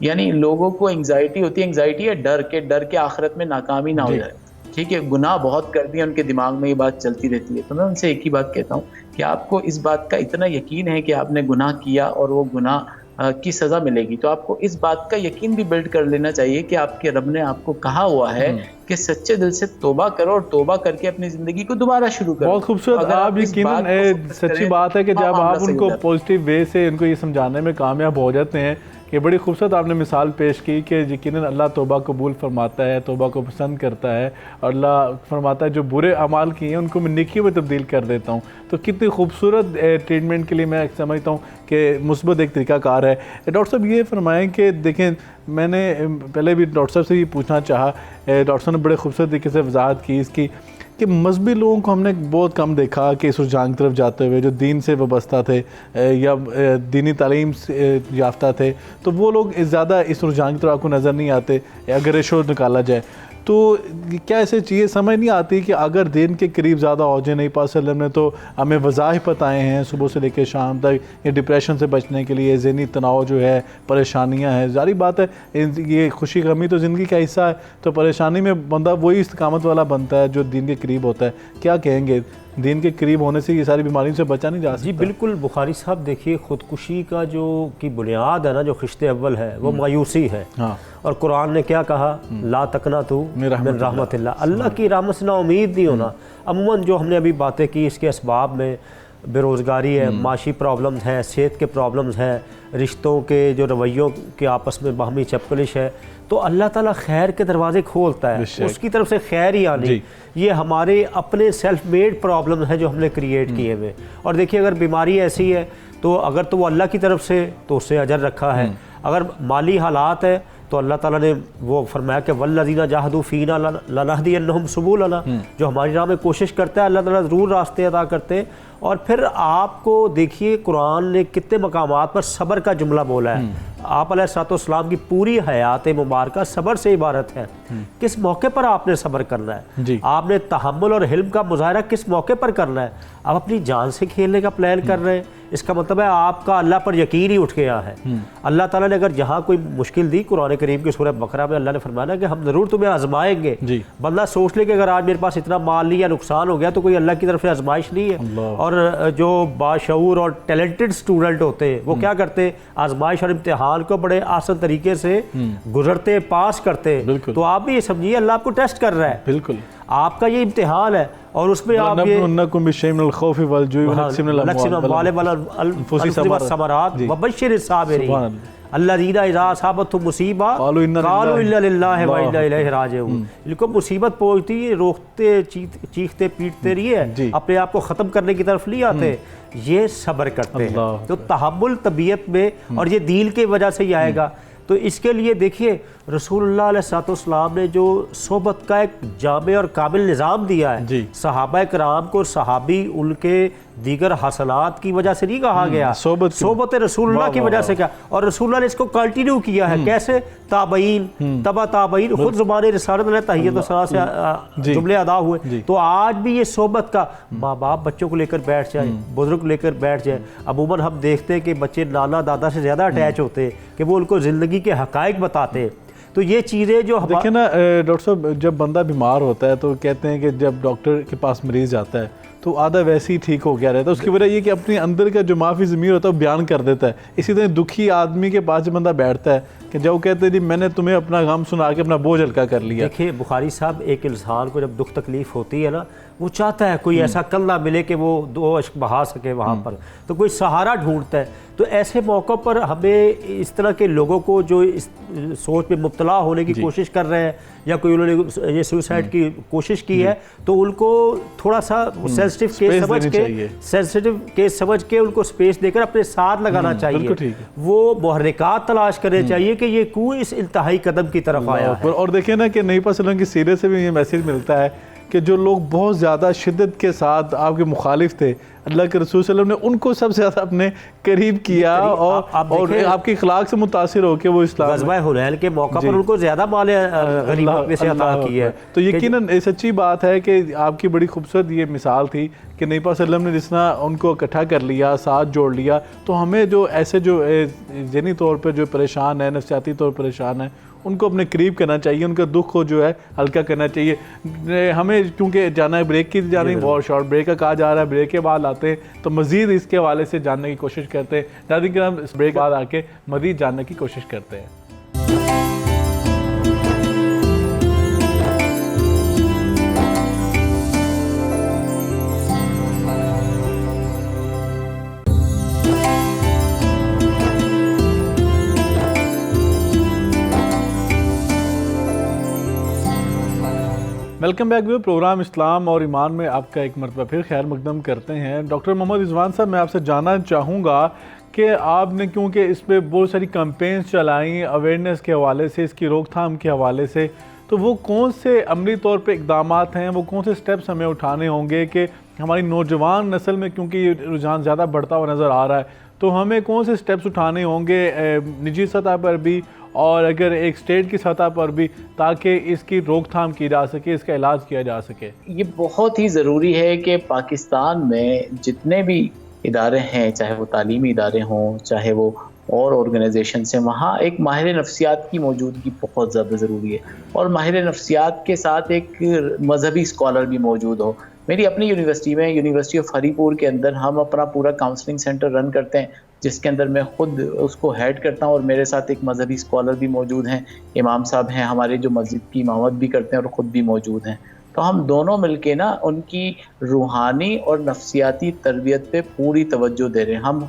C: یعنی لوگوں کو انگزائٹی ہوتی ہے، انگزائٹی ہے ڈر کے آخرت میں ناکامی نہ ہو جائے. ٹھیک ہے، گناہ بہت کر دیا ان کے دماغ میں یہ بات چلتی رہتی ہے. تو میں ان سے ایک ہی بات کہتا ہوں کہ آپ کو اس بات کا اتنا یقین ہے کہ آپ نے گناہ کیا اور وہ گناہ کی سزا ملے گی، تو آپ کو اس بات کا یقین بھی بلڈ کر لینا چاہیے کہ آپ کے رب نے آپ کو کہا ہوا ہے کہ سچے دل سے توبہ کرو اور توبہ کر کے اپنی زندگی کو دوبارہ شروع کرو.
A: بہت خوبصورت. آپ یقیناً سچی بات ہے کہ جب آپ ان کو پازیٹیو وے سے ان کو یہ سمجھانے میں کامیاب ہو جاتے ہیں کہ بڑی خوبصورت آپ نے مثال پیش کی کہ یقیناً اللہ توبہ قبول فرماتا ہے، توبہ کو پسند کرتا ہے، اور اللہ فرماتا ہے جو برے اعمال کیے ہیں ان کو میں نیکی میں تبدیل کر دیتا ہوں. تو کتنی خوبصورت ٹریٹمنٹ کے لیے میں سمجھتا ہوں کہ مثبت ایک طریقہ کار ہے. ڈاکٹر صاحب یہ فرمائیں کہ دیکھیں میں نے پہلے بھی ڈاکٹر صاحب سے یہ پوچھنا چاہا، ڈاکٹر صاحب نے بڑے خوبصورت طریقے سے وضاحت کی اس کی کہ مذہبی لوگوں کو ہم نے بہت کم دیکھا کہ اس رجحان کی طرف جاتے ہوئے، جو دین سے وابستہ تھے یا دینی تعلیم سے یافتہ تھے، تو وہ لوگ زیادہ اس رجحان کی طرف آپ کو نظر نہیں آتے اگر ریشو نکالا جائے. تو کیا ایسے چیزیں سمجھ نہیں آتی کہ اگر دین کے قریب زیادہ ہو جائے، نبی پاک صلی اللہ علیہ وسلم نے تو ہمیں وظائف بتائے ہیں صبح سے لے کے شام تک، یہ ڈپریشن سے بچنے کے لیے، ذہنی تناؤ جو ہے، پریشانیاں ہیں، ظاہری بات ہے یہ خوشی غمی تو زندگی کا حصہ ہے، تو پریشانی میں بندہ وہی استقامت والا بنتا ہے جو دین کے قریب ہوتا ہے. کیا کہیں گے، دین کے قریب ہونے سے یہ ساری بیماریوں سے بچا نہیں جا سکتا؟
B: جی بالکل بخاری صاحب، دیکھیے خودکشی کا جو کی بنیاد ہے نا، جو خشت اول ہے وہ مایوسی ہے.
A: ہاں،
B: اور قرآن نے کیا کہا؟ لا تقنطوا من رحمت اللہ، اللہ کی رحمت سے نا امید نہیں ہونا. عموماً جو ہم نے ابھی باتیں کی اس کے اسباب میں بے روزگاری ہے، معاشی پرابلمز ہیں، صحت کے پرابلمز ہیں، رشتوں کے جو رویوں کے آپس میں باہمی چپکلش ہے، تو اللہ تعالیٰ خیر کے دروازے کھولتا ہے، اس کی طرف سے خیر ہی آنی. یہ ہمارے اپنے سیلف میڈ پرابلم ہیں جو ہم نے کریٹ کیے ہوئے. اور دیکھیے اگر بیماری ایسی ہے تو اگر تو وہ اللہ کی طرف سے تو اس سے اجر رکھا ہے. اگر مالی حالات ہے تو اللہ تعالیٰ نے وہ فرمایا کہ والذین جاہدوا فینا لنہدینہم سبلنا، جو ہماری راہ میں کوشش کرتا ہے اللہ تعالیٰ ضرور راستے عطا کرتے ہیں. اور پھر آپ کو دیکھیے قرآن نے کتنے مقامات پر صبر کا جملہ بولا ہے. آپ علیہ الصلوۃ والسلام کی پوری حیات مبارکہ صبر سے عبارت ہے. کس موقع پر آپ نے صبر کرنا ہے؟ آپ نے تحمل اور حلم کا مظاہرہ کس موقع پر کرنا ہے؟ آپ اپنی جان سے کھیلنے کا پلان کر رہے ہیں، اس کا مطلب ہے آپ کا اللہ پر یقین ہی اٹھ گیا ہے. اللہ تعالیٰ نے اگر جہاں کوئی مشکل دی، قرآن کریم کی سورہ بقرہ میں اللہ نے فرمایا کہ ہم ضرور تمہیں آزمائیں گے. بندہ سوچ لے کہ اگر آج میرے پاس اتنا مال نہیں یا نقصان ہو گیا تو کوئی اللہ کی طرف سے آزمائش نہیں ہے. اور جو باشعور اور ٹیلنٹڈ اسٹوڈنٹ ہوتے ہیں وہ کیا کرتے؟ آزمائش اور امتحان کو بڑے آسان طریقے سے گزرتے، پاس کرتے. تو آپ بھی یہ سمجھیے اللہ آپ کو ٹیسٹ کر رہا ہے،
A: بالکل
B: آپ کا یہ امتحان ہے. اور اس میں آپ یہ
A: نبلونکم بشیء من الخوف والجوع ونقص من الاموال
B: والانفس والثمرات وبشر الصابرین الذین اذا اصابتهم مصیبہ قالوا انا للہ وانا الیہ راجعون. ان کو مصیبت پہنچتی ہے روکتے چیختے پیٹتے رہیے، اپنے آپ کو ختم کرنے کی طرف نہیں آتے، یہ صبر کرتے ہیں. تو تحمل طبیعت میں، اور یہ دین کی وجہ سے ہی آئے گا. تو اس کے لیے دیکھیے رسول اللہ علیہ الصلوۃ والسلام نے جو صحبت کا ایک جامع اور کامل نظام دیا ہے. صحابہ کرام کو صحابی ان کے دیگر حسنات کی وجہ سے نہیں کہا گیا، صحبت رسول اللہ کی وجہ سے کیا. اور رسول اللہ نے اس کو کنٹینیو کیا ہے. کیسے؟ تابعین، تبع تابعین، خود زبان رسالت میں تحیت و ثنا سے جملے ادا ہوئے. تو آج بھی یہ صحبت کا، ماں باپ بچوں کو لے کر بیٹھ جائے، بزرگ لے کر بیٹھ جائے. عموماً ہم دیکھتے ہیں کہ بچے نانا دادا سے زیادہ اٹیچ ہوتے ہیں کہ وہ ان کو زندگی کے حقائق بتاتے ہیں. تو یہ چیزیں جو
A: دیکھیں نا ڈاکٹر صاحب، جب بندہ بیمار ہوتا ہے تو کہتے ہیں کہ جب ڈاکٹر کے پاس مریض جاتا ہے تو آدھا ویسے ہی ٹھیک ہو گیا رہتا ہے. اس کی وجہ یہ کہ اپنے اندر کا جو معافی ضمیر ہوتا ہے وہ بیان کر دیتا ہے. اسی طرح دکھی آدمی کے پاس جب بندہ بیٹھتا ہے کہ جب وہ کہتے ہیں جی میں نے تمہیں اپنا غم سنا کے اپنا بوجھ ہلکا کر لیا.
B: دیکھیے بخاری صاحب، ایک انسان کو جب دکھ تکلیف ہوتی ہے نا، وہ چاہتا ہے کوئی ایسا کل نہ ملے کہ وہ دو اشک بہا سکے وہاں پر، تو کوئی سہارا ڈھونڈتا ہے. تو ایسے موقع پر ہمیں اس طرح کے لوگوں کو جو اس سوچ میں مبتلا ہونے کی کوشش کر رہے ہیں، یا کوئی انہوں نے یہ سوسائڈ کی کوشش کی ہے، تو ان کو تھوڑا سا سینسٹیو کیس سمجھ کے ان کو سپیس دے کر اپنے ساتھ لگانا چاہیے. وہ محرکات تلاش کرنے چاہیے کہ یہ کیوں اس انتہائی قدم کی طرف آیا ہے.
A: اور دیکھیں نا کہ نبی پاک صلی اللہ علیہ وسلم کی سیرت سے بھی یہ میسیج ملتا ہے کہ جو لوگ بہت زیادہ شدت کے ساتھ آپ کے مخالف تھے، اللہ کے رسول صلی اللہ علیہ وسلم نے ان کو سب سے زیادہ اپنے قریب کیا اور آپ کے اخلاق سے متاثر ہو کے وہ اسلام
B: غزوہ حنین کے موقع پر ان کو زیادہ مال غنیمت میں سے عطا کی ہے.
A: تو یقیناً سچی بات ہے کہ آپ کی بڑی خوبصورت یہ مثال تھی کہ نبی پاک صلی اللہ علیہ وسلم نے جس طرح ان کو اکٹھا کر لیا، ساتھ جوڑ لیا. تو ہمیں جو ایسے جو ذہنی طور پہ جو پریشان ہیں، نفسیاتی طور پر پریشان ہیں، ان کو اپنے قریب کرنا چاہیے، ان کا دکھ کو جو ہے ہلکا کرنا چاہیے. ہمیں کیونکہ جانا ہے بریک کی جانی، بہت شارٹ بریک کا کہا جا رہا ہے، بریک کے بعد آتے ہیں تو مزید اس کے حوالے سے جاننے کی کوشش کرتے ہیں. ناظرین کرام، اس بریک کے بعد آ کے مزید جاننے کی کوشش کرتے ہیں. ویلکم بیک ویو پروگرام اسلام اور ایمان میں آپ کا ایک مرتبہ پھر خیر مقدم کرتے ہیں. ڈاکٹر محمد رضوان صاحب، میں آپ سے جاننا چاہوں گا کہ آپ نے کیونکہ اس پہ بہت ساری کمپینز چلائیں اویئرنیس کے حوالے سے، اس کی روک تھام کے حوالے سے، تو وہ کون سے عملی طور پہ اقدامات ہیں، وہ کون سے سٹیپس ہمیں اٹھانے ہوں گے کہ ہماری نوجوان نسل میں، کیونکہ یہ رجحان زیادہ بڑھتا ہوا نظر آ رہا ہے، تو ہمیں کون سے سٹیپس اٹھانے ہوں گے نجی سطح پر بھی اور اگر ایک اسٹیٹ کی سطح پر بھی، تاکہ اس کی روک تھام کی جا سکے، اس کا علاج کیا جا سکے؟
C: یہ بہت ہی ضروری ہے کہ پاکستان میں جتنے بھی ادارے ہیں، چاہے وہ تعلیمی ادارے ہوں، چاہے وہ اور آرگنائزیشنز ہیں، وہاں ایک ماہر نفسیات کی موجودگی بہت زیادہ ضروری ہے، اور ماہر نفسیات کے ساتھ ایک مذہبی اسکالر بھی موجود ہو۔ میری اپنی یونیورسٹی میں، یونیورسٹی آف ہری پور کے اندر، ہم اپنا پورا کاؤنسلنگ سینٹر رن کرتے ہیں، جس کے اندر میں خود اس کو ہیڈ کرتا ہوں، اور میرے ساتھ ایک مذہبی اسکالر بھی موجود ہیں، امام صاحب ہیں ہمارے جو مسجد کی امامت بھی کرتے ہیں اور خود بھی موجود ہیں۔ تو ہم دونوں مل کے نا ان کی روحانی اور نفسیاتی تربیت پہ پوری توجہ دے رہے ہیں۔ ہم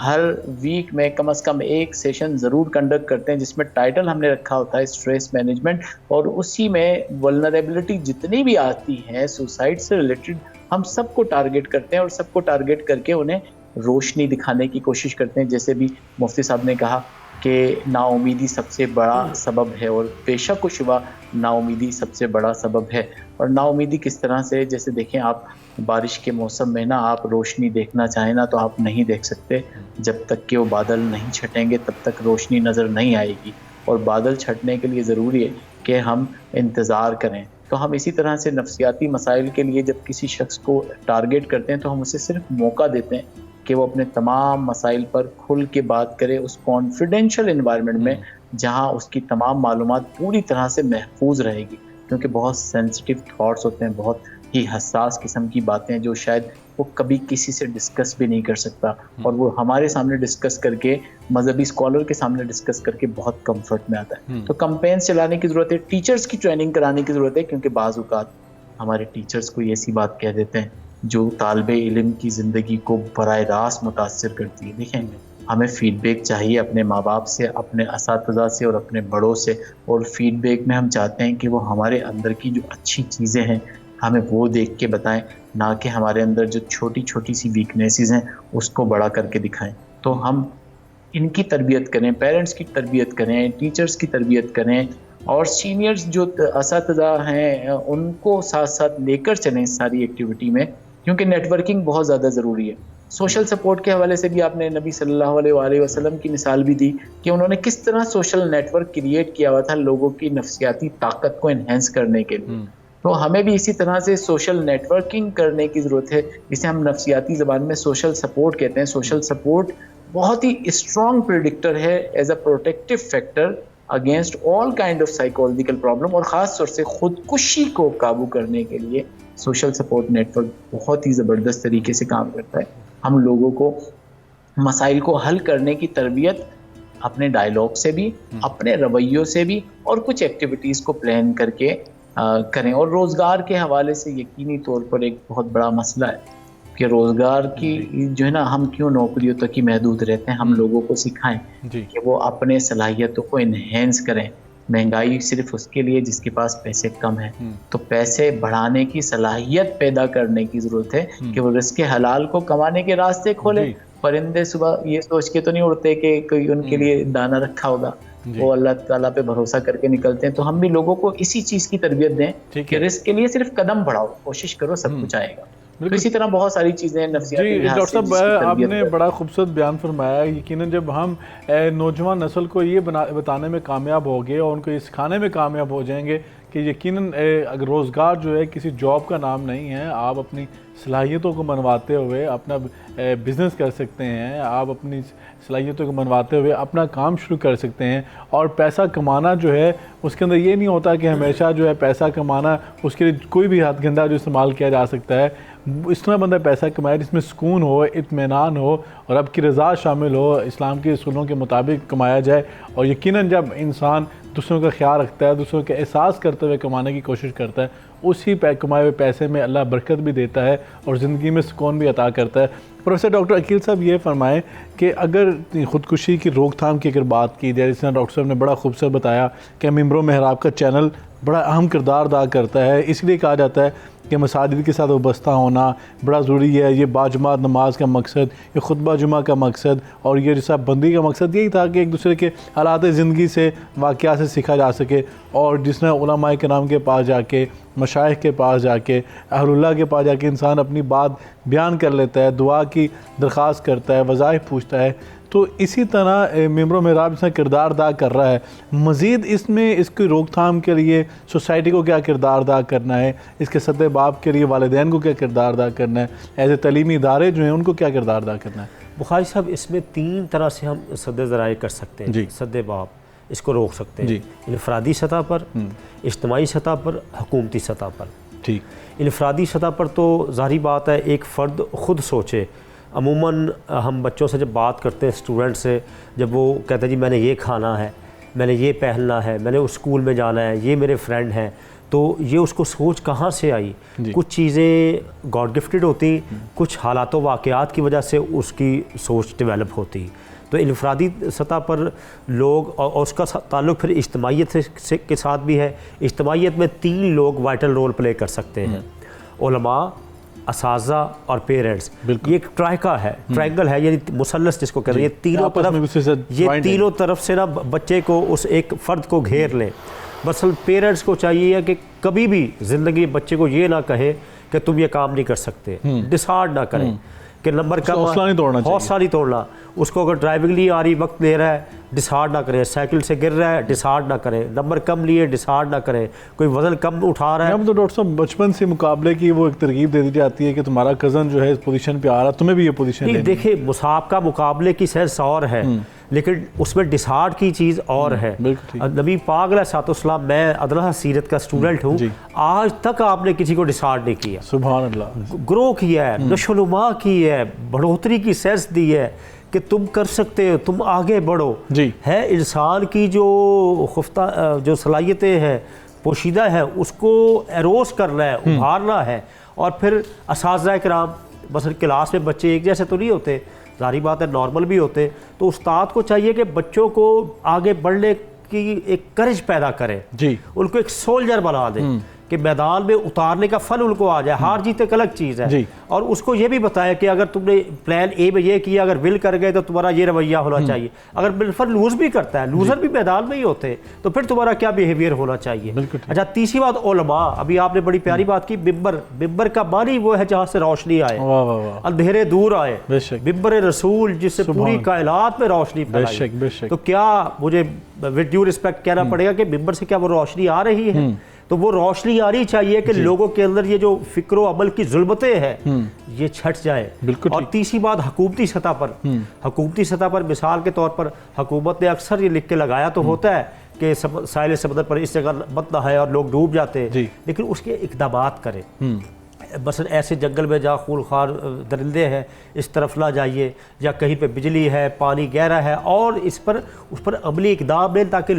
C: ہر ویک میں کم از کم ایک سیشن ضرور کنڈکٹ کرتے ہیں، جس میں ٹائٹل ہم نے رکھا ہوتا ہے اسٹریس مینجمنٹ، اور اسی میں ولنریبلٹی جتنی بھی آتی ہیں سوسائڈ سے ریلیٹڈ، ہم سب کو ٹارگٹ کرتے ہیں، اور سب کو ٹارگٹ کر کے انہیں روشنی دکھانے کی کوشش کرتے ہیں۔ جیسے بھی مفتی صاحب نے کہا کہ نا امیدی سب سے بڑا سبب ہے، اور بے شک و شبہ نا امیدی سب سے بڑا سبب ہے۔ اور نا امیدی کس طرح سے، جیسے دیکھیں آپ بارش کے موسم میں نا آپ روشنی دیکھنا چاہیں نا تو آپ نہیں دیکھ سکتے، جب تک کہ وہ بادل نہیں چھٹیں گے تب تک روشنی نظر نہیں آئے گی، اور بادل چھٹنے کے لیے ضروری ہے کہ ہم انتظار کریں۔ تو ہم اسی طرح سے نفسیاتی مسائل کے لیے جب کسی شخص کو ٹارگٹ کرتے ہیں تو ہم اسے صرف موقع دیتے ہیں کہ وہ اپنے تمام مسائل پر کھل کے بات کرے، اس کانفیڈینشیل انوائرمنٹ میں جہاں اس کی تمام معلومات پوری طرح سے محفوظ رہے گی، کیونکہ بہت سینسٹیو تھاٹس ہوتے ہیں، بہت ہی حساس قسم کی باتیں جو شاید وہ کبھی کسی سے ڈسکس بھی نہیں کر سکتا، اور وہ ہمارے سامنے ڈسکس کر کے، مذہبی اسکالر کے سامنے ڈسکس کر کے بہت کمفرٹ میں آتا ہے۔ تو کمپینس چلانے کی ضرورت ہے، ٹیچرز کی ٹریننگ کرانے کی ضرورت ہے، کیونکہ بعض اوقات ہمارے ٹیچرز کوئی ایسی بات کہہ دیتے ہیں جو طالب علم کی زندگی کو براہ راست متاثر کرتی ہے۔ دیکھیں، ہمیں فیڈ بیک چاہیے اپنے ماں باپ سے، اپنے اساتذہ سے اور اپنے بڑوں سے، اور فیڈ بیک میں ہم چاہتے ہیں کہ وہ ہمارے اندر کی جو اچھی چیزیں ہیں ہمیں وہ دیکھ کے بتائیں، نہ کہ ہمارے اندر جو چھوٹی چھوٹی سی ویکنیسز ہیں اس کو بڑا کر کے دکھائیں۔ تو ہم ان کی تربیت کریں، پیرنٹس کی تربیت کریں، ٹیچرز کی تربیت کریں، اور سینئرز جو اساتذہ ہیں ان کو ساتھ ساتھ لے کر چلیں اس ساری ایکٹیویٹی میں، کیونکہ نیٹ ورکنگ بہت زیادہ ضروری ہے۔ سوشل سپورٹ کے حوالے سے بھی آپ نے نبی صلی اللہ علیہ وآلہ وسلم کی مثال بھی دی کہ انہوں نے کس طرح سوشل نیٹ ورک کریٹ کیا ہوا تھا لوگوں کی نفسیاتی طاقت کو انہینس کرنے کے لیے۔ تو ہمیں بھی اسی طرح سے سوشل نیٹ ورکنگ کرنے کی ضرورت ہے، جسے ہم نفسیاتی زبان میں سوشل سپورٹ کہتے ہیں۔ سوشل سپورٹ بہت ہی اسٹرانگ پریڈکٹر ہے as a protective factor against all kind of psychological problem, اور خاص طور سے خودکشی کو قابو کرنے کے لیے سوشل سپورٹ نیٹ ورک بہت ہی زبردست طریقے سے کام کرتا ہے۔ ہم لوگوں کو مسائل کو حل کرنے کی تربیت اپنے ڈائلاگ سے بھی، اپنے رویوں سے بھی، اور کچھ ایکٹیویٹیز کو پلان کر کے کریں۔ اور روزگار کے حوالے سے یقینی طور پر ایک بہت بڑا مسئلہ ہے کہ روزگار کی جو ہے نا، ہم کیوں نوکریوں تک ہی محدود رہتے ہیں؟ ہم لوگوں کو سکھائیں کہ وہ اپنے صلاحیتوں کو انہینس کریں۔ مہنگائی صرف اس کے لیے جس کے پاس پیسے کم ہیں، تو پیسے بڑھانے کی صلاحیت پیدا کرنے کی ضرورت ہے کہ وہ رزق حلال کو کمانے کے راستے کھولے۔ پرندے صبح یہ سوچ کے تو نہیں اڑتے کہ کوئی ان کے لیے دانہ رکھا ہوگا، وہ اللہ تعالیٰ پہ بھروسہ کر کے نکلتے ہیں۔ تو ہم بھی لوگوں کو اسی چیز کی تربیت دیں کہ رزق کے لیے صرف قدم بڑھاؤ، کوشش کرو، سب کچھ آئے گا۔ تو اسی طرح بہت ساری چیزیں نفسیاتی لحاظ سے
A: ڈاکٹر صاحب آپ نے بڑا خوبصورت بیان فرمایا۔ یقیناً جب ہم نوجوان نسل کو یہ بتانے میں کامیاب ہو گئے اور ان کو یہ سکھانے میں کامیاب ہو جائیں گے کہ یقیناً اگر روزگار جو ہے کسی جاب کا نام نہیں ہے، آپ اپنی صلاحیتوں کو منواتے ہوئے اپنا بزنس کر سکتے ہیں، آپ اپنی صلاحیتوں کو منواتے ہوئے اپنا کام شروع کر سکتے ہیں، اور پیسہ کمانا جو ہے اس کے اندر یہ نہیں ہوتا کہ ہمیشہ جو ہے پیسہ کمانا اس کے لیے کوئی بھی ہاتھ گندا جو استعمال کیا جا سکتا ہے۔ اس طرح بندہ پیسہ کمائے جس میں سکون ہو، اطمینان ہو، اور اب کی رضا شامل ہو، اسلام کے اصولوں کے مطابق کمایا جائے۔ اور یقیناً جب انسان دوسروں کا خیال رکھتا ہے، دوسروں کا احساس کرتے ہوئے کمانے کی کوشش کرتا ہے، اسی کمائے ہوئے پیسے میں اللہ برکت بھی دیتا ہے اور زندگی میں سکون بھی عطا کرتا ہے۔ پروفیسر ڈاکٹر عقیل صاحب یہ فرمائیں کہ اگر خودکشی کی روک تھام کی اگر بات کی جائے، جس طرح ڈاکٹر صاحب نے بڑا خوبصورت بتایا کہ ممبر و محراب کا چینل بڑا اہم کردار ادا کرتا ہے. اس لیے کہا جاتا ہے کہ مساجد کے ساتھ وابستہ ہونا بڑا ضروری ہے. یہ باجماعت نماز کا مقصد، یہ خطبہ جمعہ کا مقصد اور یہ رسالہ بندی کا مقصد یہی تھا کہ ایک دوسرے کے حالات زندگی سے، واقعات سے سیکھا جا سکے. اور جس نے علماء کرام کے پاس جا کے، مشائخ کے پاس جا کے، اہل اللہ کے پاس جا کے انسان اپنی بات بیان کر لیتا ہے، دعا کی درخواست کرتا ہے، وظائف پوچھتا ہے. تو اسی طرح ممبر و محراب اس میں کردار ادا کر رہا ہے. مزید اس میں اس کی روک تھام کے لیے سوسائٹی کو کیا کردار ادا کرنا ہے، اس کے سد باب کے لیے والدین کو کیا کردار ادا کرنا ہے، ایسے تعلیمی ادارے جو ہیں ان کو کیا کردار ادا کرنا ہے؟
B: بخاری صاحب اس میں 3 طرح سے ہم سد ذرائع کر سکتے ہیں.
A: جی.
B: سد باب اس کو روک سکتے ہیں.
A: جی.
B: انفرادی سطح پر، اجتماعی سطح پر، حکومتی سطح پر.
A: ٹھیک.
B: انفرادی سطح پر تو ظاہری بات ہے ایک فرد خود سوچے. عموماً ہم بچوں سے جب بات کرتے ہیں، اسٹوڈنٹ سے، جب وہ کہتے ہیں جی میں نے یہ کھانا ہے، میں نے یہ پہننا ہے، میں نے اس اسکول میں جانا ہے، یہ میرے فرینڈ ہیں، تو یہ اس کو سوچ کہاں سے آئی؟
A: جی.
B: کچھ چیزیں گاڈ گفٹڈ ہوتی، کچھ حالات و واقعات کی وجہ سے اس کی سوچ ڈیولپ ہوتی. تو انفرادی سطح پر لوگ، اور اس کا تعلق پھر اجتماعیت کے ساتھ بھی ہے. اجتماعیت میں 3 لوگ وائٹل رول پلے کر سکتے ہیں: علماء، اساتذہ اور پیرنٹس. یہ ایک ٹرائکا ہے، ٹرائنگل ہے، یعنی مثلث جس کو کہتے ہیں. یہ تینوں طرف سے نا بچے کو، اس ایک فرد کو گھیر لیں. مثلا پیرنٹس کو چاہیے کہ کبھی بھی زندگی بچے کو یہ نہ کہے کہ تم یہ کام نہیں کر سکتے، ڈسہارڈ نہ کریں کہ نمبر کم، حوصلہ نہیں توڑنا. اس کو اگر ڈرائیونگ نہیں آ رہی، وقت لے رہا ہے، ڈسہارڈ نہ کریں. سائیکل سے گر رہا ہے، ڈسہارڈ نہ کریں. نمبر کم لیے، ڈسہارڈ نہ کریں. کوئی وزن کم اٹھا رہا ہے.
A: ہم تو ڈاکٹر صاحب بچپن سے مقابلے کی وہ ایک ترغیب دے دی جاتی ہے کہ تمہارا کزن جو ہے اس پوزیشن پہ آ رہا، تمہیں بھی یہ پوزیشن
B: نہیں. دیکھیں مسابقہ مقابلے کی سینس اور ہے، لیکن اس میں ڈسہارڈ کی چیز اور ہے. نبی پاک علیہ الصلوۃ والسلام، میں ادنا سیرت کا اسٹوڈنٹ ہوں، آج تک آپ نے کسی کو ڈسہارڈ نہیں کیا.
A: سبحان اللہ.
B: گرو کیا ہے، نشو و نما کی ہے، بڑھوتری کی سینس دی ہے کہ تم کر سکتے ہو، تم آگے بڑھو.
A: جی.
B: ہے انسان کی جو خفتہ جو صلاحیتیں ہیں، پوشیدہ ہیں، اس کو ایروز کرنا ہے، ابھارنا ہے. اور پھر اساتذہ کرام، مثلا کلاس میں بچے ایک جیسے تو نہیں ہوتے، ظاہری بات ہے نارمل بھی ہوتے. تو استاد کو چاہیے کہ بچوں کو آگے بڑھنے کی ایک کرج پیدا کرے.
A: جی.
B: ان کو ایک سولجر بنا دے کہ میدان میں اتارنے کا فن ان کو آ جائے. ہار جیت ایک الگ چیز ہے. اور اس کو یہ بھی بتایا کہ اگر تم نے پلان اے میں یہ کیا، اگر ول کر گئے تو تمہارا یہ رویہ ہونا چاہیے. اگر بالفعل لوز بھی کرتا ہے، لوزر بھی میدان میں ہی ہوتے، تو پھر تمہارا کیا بیہیویئر ہونا چاہیے. اچھا، تیسری بات علماء. ابھی آپ نے بڑی پیاری بات کی. ممبر کا معنی وہ ہے جہاں سے روشنی آئے، اندھیرے دور آئے. ممبر رسول جس سے پوری کائنات میں روشنی پھیلائی. تو کیا مجھے ود ڈیو رسپیکٹ کہنا پڑے گا کہ ممبر سے کیا وہ روشنی آ رہی ہے؟ تو وہ روشنی آنی چاہیے کہ لوگوں کے اندر یہ جو فکر و عمل کی ظلمتیں ہیں یہ چھٹ جائیں. اور تیسری بات حکومتی سطح پر. حکومتی سطح پر مثال کے طور پر حکومت نے اکثر یہ لکھ کے لگایا تو ہوتا ہے کہ ساحل سمندر پر اس جگہ مت نہ ہے اور لوگ ڈوب جاتے ہیں، لیکن اس کے اقدامات کریں. مثلا ایسے جنگل میں جہاں خونخوار درندے ہیں اس طرف نہ جائیے، یا کہیں پہ بجلی ہے، پانی گہرا ہے، اور اس پر عملی اقدام لیں تاکہ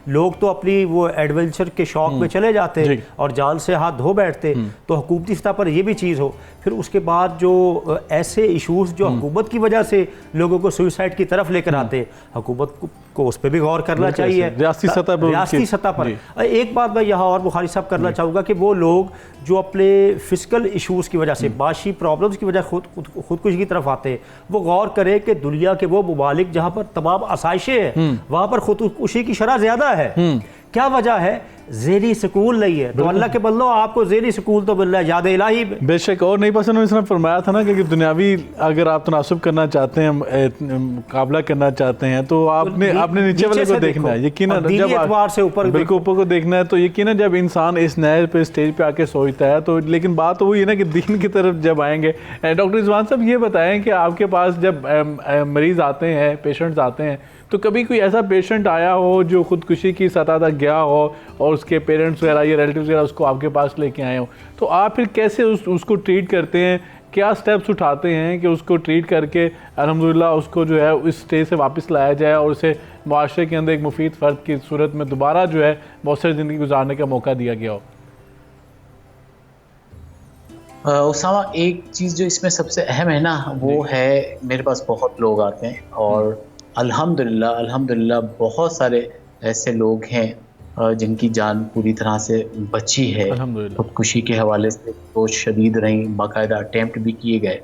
B: لوگ تو اپنی وہ ایڈونچر کے شوق میں چلے جاتے اور جان سے ہاتھ دھو بیٹھتے. تو حکومتی سطح پر یہ بھی چیز ہو. پھر اس کے بعد جو ایسے ایشوز جو حکومت کی وجہ سے لوگوں کو سوئسائڈ کی طرف لے کر آتے، حکومت کو اس پہ بھی غور کرنا چاہیے ریاستی سطح پر. ایک بات میں یہاں اور بخاری صاحب کرنا چاہوں گا کہ وہ لوگ جو اپنے فزیکل ایشوز کی وجہ سے، معاشی پرابلمز کی وجہ خودکشی کی طرف آتے ہیں، وہ غور کریں کہ دنیا کے وہ ممالک جہاں پر تمام آسائشیں ہیں وہاں پر خودکشی کی شرح زیادہ ہے. کیا وجہ ہے؟ ذہنی سکون نہیں ہے. تو اللہ کے بندو آپ کو ذہنی سکون تو مل رہا ہے یاد الہی میں.
A: بے شک. اور نہیں پسند اس نے فرمایا تھا نا کہ دنیاوی اگر آپ تناسب کرنا چاہتے ہیں، مقابلہ کرنا چاہتے ہیں، تو آپ نے نیچے والے کو دیکھنا ہے. یقیناً
B: دینی اعتبار سے
A: بالکل اوپر کو دیکھنا ہے. تو یقیناً جب انسان اس نئے پہ اسٹیج پہ آ کے سوچتا ہے تو، لیکن بات وہی ہے نا کہ دین کی طرف جب آئیں گے. ڈاکٹر رضوان صاحب یہ بتائیں کہ آپ کے پاس جب مریض آتے ہیں، پیشنٹس آتے ہیں، تو کبھی کوئی ایسا پیشنٹ آیا ہو جو خودکشی کی سطح تک گیا ہو اور اس کے پیرنٹس وغیرہ یا ریلیٹیوز وغیرہ اس کو آپ کے پاس لے کے آئے ہوں، تو آپ پھر کیسے اس کو ٹریٹ کرتے ہیں؟ کیا سٹیپس اٹھاتے ہیں کہ اس کو ٹریٹ کر کے الحمدللہ اس کو جو ہے اس اسٹیج سے واپس لایا جائے اور اسے معاشرے کے اندر ایک مفید فرد کی صورت میں دوبارہ جو ہے بہت ساری زندگی گزارنے کا موقع دیا گیا ہو؟
C: اسامہ، ایک چیز جو اس میں سب سے اہم ہے نا، وہ ہے میرے پاس بہت لوگ آتے ہیں اور الحمدللہ بہت سارے ایسے لوگ ہیں جن کی جان پوری طرح سے بچی ہے
A: الحمدللہ۔
C: خودکشی کے حوالے سے تو شدید رہیں، باقاعدہ اٹیمپٹ بھی کیے گئے،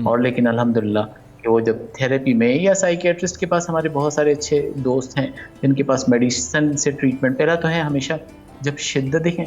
C: اور لیکن الحمدللہ کہ وہ جب تھیراپی میں یا سائیکیٹرسٹ کے پاس، ہمارے بہت سارے اچھے دوست ہیں جن کے پاس میڈیسن سے ٹریٹمنٹ پہلا تو ہے ہمیشہ جب شدت دیکھیں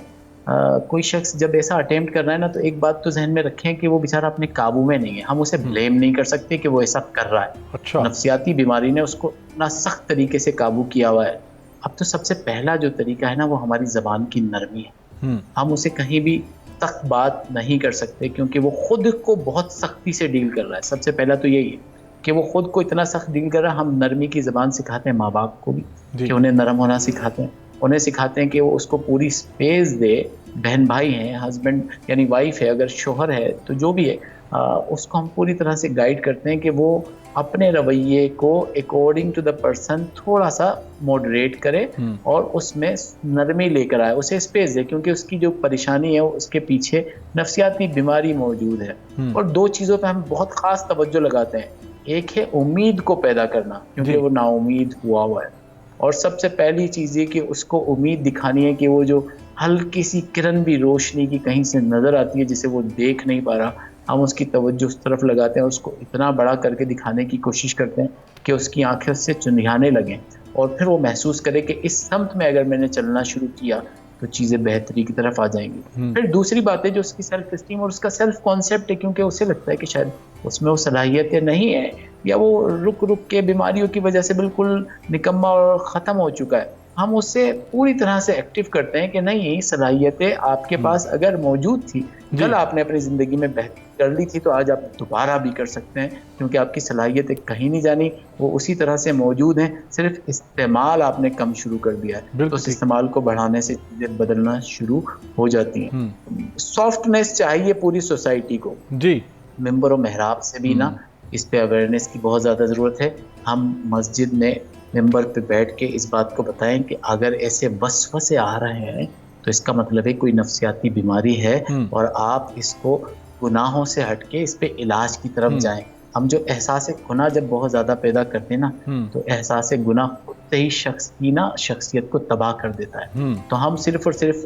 C: کوئی شخص جب ایسا اٹیمپٹ کر رہا ہے نا، تو ایک بات تو ذہن میں رکھیں کہ وہ بیچارہ اپنے قابو میں نہیں ہے، ہم اسے بلیم نہیں کر سکتے کہ وہ ایسا کر رہا ہے۔
A: اچھا،
C: نفسیاتی بیماری نے اس کو اتنا سخت طریقے سے قابو کیا ہوا ہے۔ اب تو سب سے پہلا جو طریقہ ہے نا، وہ ہماری زبان کی نرمی ہے۔ ہم اسے کہیں بھی سخت بات نہیں کر سکتے کیونکہ وہ خود کو بہت سختی سے ڈیل کر رہا ہے۔ سب سے پہلا تو یہی ہے کہ وہ خود کو اتنا سخت ڈیل کر رہا ہے۔ ہم نرمی کی زبان سکھاتے ہیں ماں باپ کو بھی کہ انہیں نرم ہونا سکھاتے ہیں، انہیں سکھاتے ہیں کہ وہ اس کو پوری سپیس دے۔ بہن بھائی ہیں، ہسبینڈ یعنی وائف ہے، اگر شوہر ہے تو جو بھی ہے، اس کو ہم پوری طرح سے گائیڈ کرتے ہیں کہ وہ اپنے رویے کو اکارڈنگ ٹو دا پرسن تھوڑا سا ماڈریٹ کرے اور اس میں نرمی لے کر آئے، اسے اسپیس دے، کیونکہ اس کی جو پریشانی ہے اس کے پیچھے نفسیاتی بیماری موجود ہے۔ اور دو چیزوں پہ ہم بہت خاص توجہ لگاتے ہیں، ایک ہے امید کو پیدا کرنا کیونکہ وہ نا امید ہوا ہے، اور سب سے پہلی چیز یہ کہ اس کو امید دکھانی ہے کہ وہ جو ہلکی سی کرن بھی روشنی کی کہیں سے نظر آتی ہے جسے وہ دیکھ نہیں پا رہا، ہم اس کی توجہ اس طرف لگاتے ہیں، اس کو اتنا بڑا کر کے دکھانے کی کوشش کرتے ہیں کہ اس کی آنکھیں اس سے چنیانے لگیں، اور پھر وہ محسوس کرے کہ اس سمت میں اگر میں نے چلنا شروع کیا تو چیزیں بہتری کی طرف آ جائیں گی۔ پھر دوسری بات ہے جو اس کی سیلف اسٹیم اور اس کا سیلف کانسیپٹ ہے، کیونکہ اسے لگتا ہے کہ شاید اس میں وہ صلاحیتیں نہیں ہیں، یا وہ رک کے بیماریوں کی وجہ سے بالکل نکما اور ختم ہو چکا ہے۔ ہم اس سے پوری طرح سے ایکٹیو کرتے ہیں کہ نہیں، صلاحیتیں آپ کے پاس اگر موجود تھی، کل آپ نے اپنی زندگی میں بہتری کر لی تھی، تو آج آپ دوبارہ بھی کر سکتے ہیں، کیونکہ آپ کی صلاحیتیں کہیں نہیں جانی، وہ اسی طرح سے موجود ہیں، صرف استعمال آپ نے کم شروع کر دیا ہے۔ تو اس استعمال کو بڑھانے سے چیزیں بدلنا شروع ہو جاتی ہیں۔ سافٹنیس چاہیے پوری سوسائٹی کو،
A: جی،
C: ممبر و محراب سے بھی نا اس پہ اویئرنیس کی بہت زیادہ ضرورت ہے۔ ہم مسجد میں ممبر پہ بیٹھ کے اس بات کو بتائیں کہ اگر ایسے وسوسے آ رہے ہیں تو اس کا مطلب ہے کوئی نفسیاتی بیماری ہے، اور آپ اس کو گناہوں سے ہٹ کے اس پہ علاج کی طرف جائیں۔ ہم جو احساس گناہ جب بہت زیادہ پیدا کرتے ہیں نا، تو احساس گناہ خود سے ہی شخص کی نا شخصیت کو تباہ کر دیتا ہے۔ تو ہم صرف اور صرف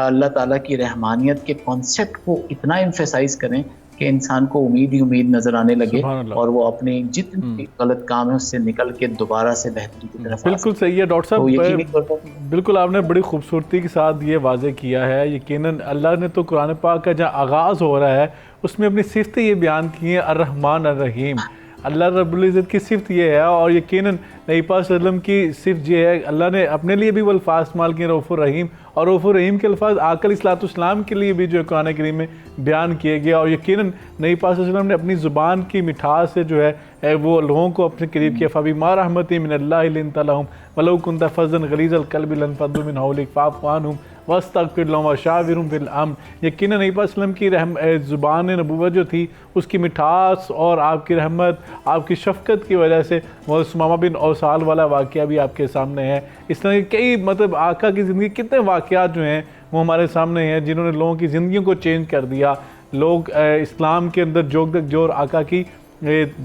C: اللہ تعالیٰ کی رحمانیت کے کانسیپٹ کو اتنا ایمفیسائز کریں کہ انسان کو امید ہی امید نظر آنے لگے، اور وہ اپنے جتنے غلط کام ہیں اس سے نکل کے دوبارہ سے بہتری کی طرف۔
A: بالکل صحیح ہے ڈاکٹر صاحب، بالکل آپ نے بڑی خوبصورتی کے ساتھ یہ واضح کیا ہے۔ یقیناً اللہ نے تو قرآن پاک کا جہاں آغاز ہو رہا ہے اس میں اپنی صفتیں یہ بیان کی ہیں، الرحمن الرحیم۔ اللہ رب العزت کی صفت یہ ہے، اور یقیناً نبی پاک صلی اللہ علیہ وسلم کی صفت یہ ہے، اللہ نے اپنے لیے بھی وہ الفاظ استعمال کیے، رؤوف الرحیم، اور رؤوف الرحیم کے الفاظ آقا علیہ السلام کے لیے بھی جو قرآن کریم میں بیان کیے گئے، اور یقیناً نبی پاک صلی اللہ علیہ وسلم نے اپنی زبان کی مٹھاس سے جو ہے وہ لوگوں کو اپنے قریب کیا۔ فَبِمَا رَحْمَةٍ مِّنَ اللَّهِ لِنتَ لَهُمْ وَلَوْ كُنتَ فَظًّا غَلِيظَ الْقَلْبِ لَانفَضُّوا مِنْ حَوْلِكَ فَاعْفُ عَنْهُمْ وَاسْتَغْفِرْ لَهُمْ وَشَاوِرْهُمْ فِي الْأَمْرِ۔ یقیناً نبی پاک صلی اللہ علیہ وسلم کی زبان نبوت جو تھی اس کی مٹھاس اور آپ کی رحمت، آپ کی شفقت کی وجہ سے وہ ثمامہ بن اوصال والا واقعہ بھی آپ کے سامنے ہے۔ اس طرح کے کئی آقا کی زندگی کتنے واقعات جو ہیں وہ ہمارے سامنے ہیں جنہوں نے لوگوں کی زندگیوں کو چینج کر دیا۔ لوگ اسلام کے اندر جوگ تک جور آقا کی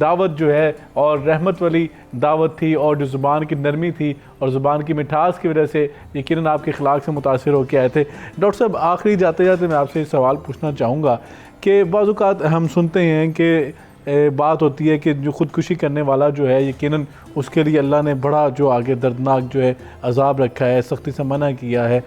A: دعوت جو ہے اور رحمت والی دعوت تھی، اور جو زبان کی نرمی تھی اور زبان کی مٹھاس کی وجہ سے یقیناً آپ کے اخلاق سے متاثر ہو کے آئے تھے۔ ڈاکٹر صاحب، آخری جاتے جاتے میں آپ سے سوال پوچھنا چاہوں گا کہ بعض اوقات ہم سنتے ہیں کہ بات ہوتی ہے کہ جو خودکشی کرنے والا جو ہے یقیناً اس کے لیے اللہ نے بڑا جو آگے دردناک جو ہے عذاب رکھا ہے، سختی سے منع کیا ہے۔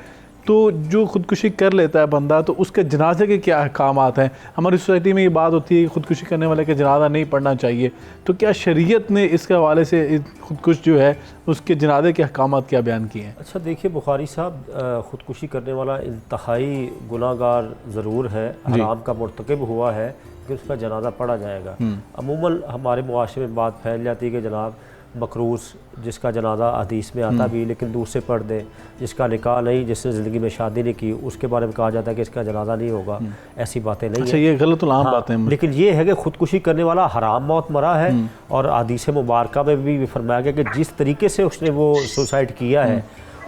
A: تو جو خودکشی کر لیتا ہے بندہ تو اس کے جنازے کے کیا احکامات ہیں؟ ہماری سوسائٹی میں یہ بات ہوتی ہے کہ خودکشی کرنے والے کا جنازہ نہیں پڑھنا چاہیے، تو کیا شریعت نے اس کے حوالے سے خودکش جو ہے اس کے جنازے کے احکامات کیا بیان کیے ہیں؟
B: اچھا دیکھیے بخاری صاحب، خودکشی کرنے والا انتہائی گناہ گار ضرور ہے، حرام کا مرتکب ہوا ہے کہ اس کا جنازہ پڑھا جائے گا۔ عموماً ہمارے معاشرے میں بات پھیل جاتی ہے کہ جناب مکروس جس کا جنازہ حدیث میں آتا بھی لیکن دور سے پڑھ دے، جس کا نکاح نہیں، جس نے زندگی میں شادی نہیں کی، اس کے بارے میں کہا جاتا ہے کہ اس کا جنازہ نہیں ہوگا۔ ایسی باتیں نہیں ہیں۔
A: اچھا، یہ غلط العام باتیں ہیں،
B: لیکن یہ ہے کہ خودکشی کرنے والا حرام موت مرا ہے، اور حدیث مبارکہ میں بھی فرمایا گیا کہ جس طریقے سے اس نے وہ سوسائڈ کیا ہے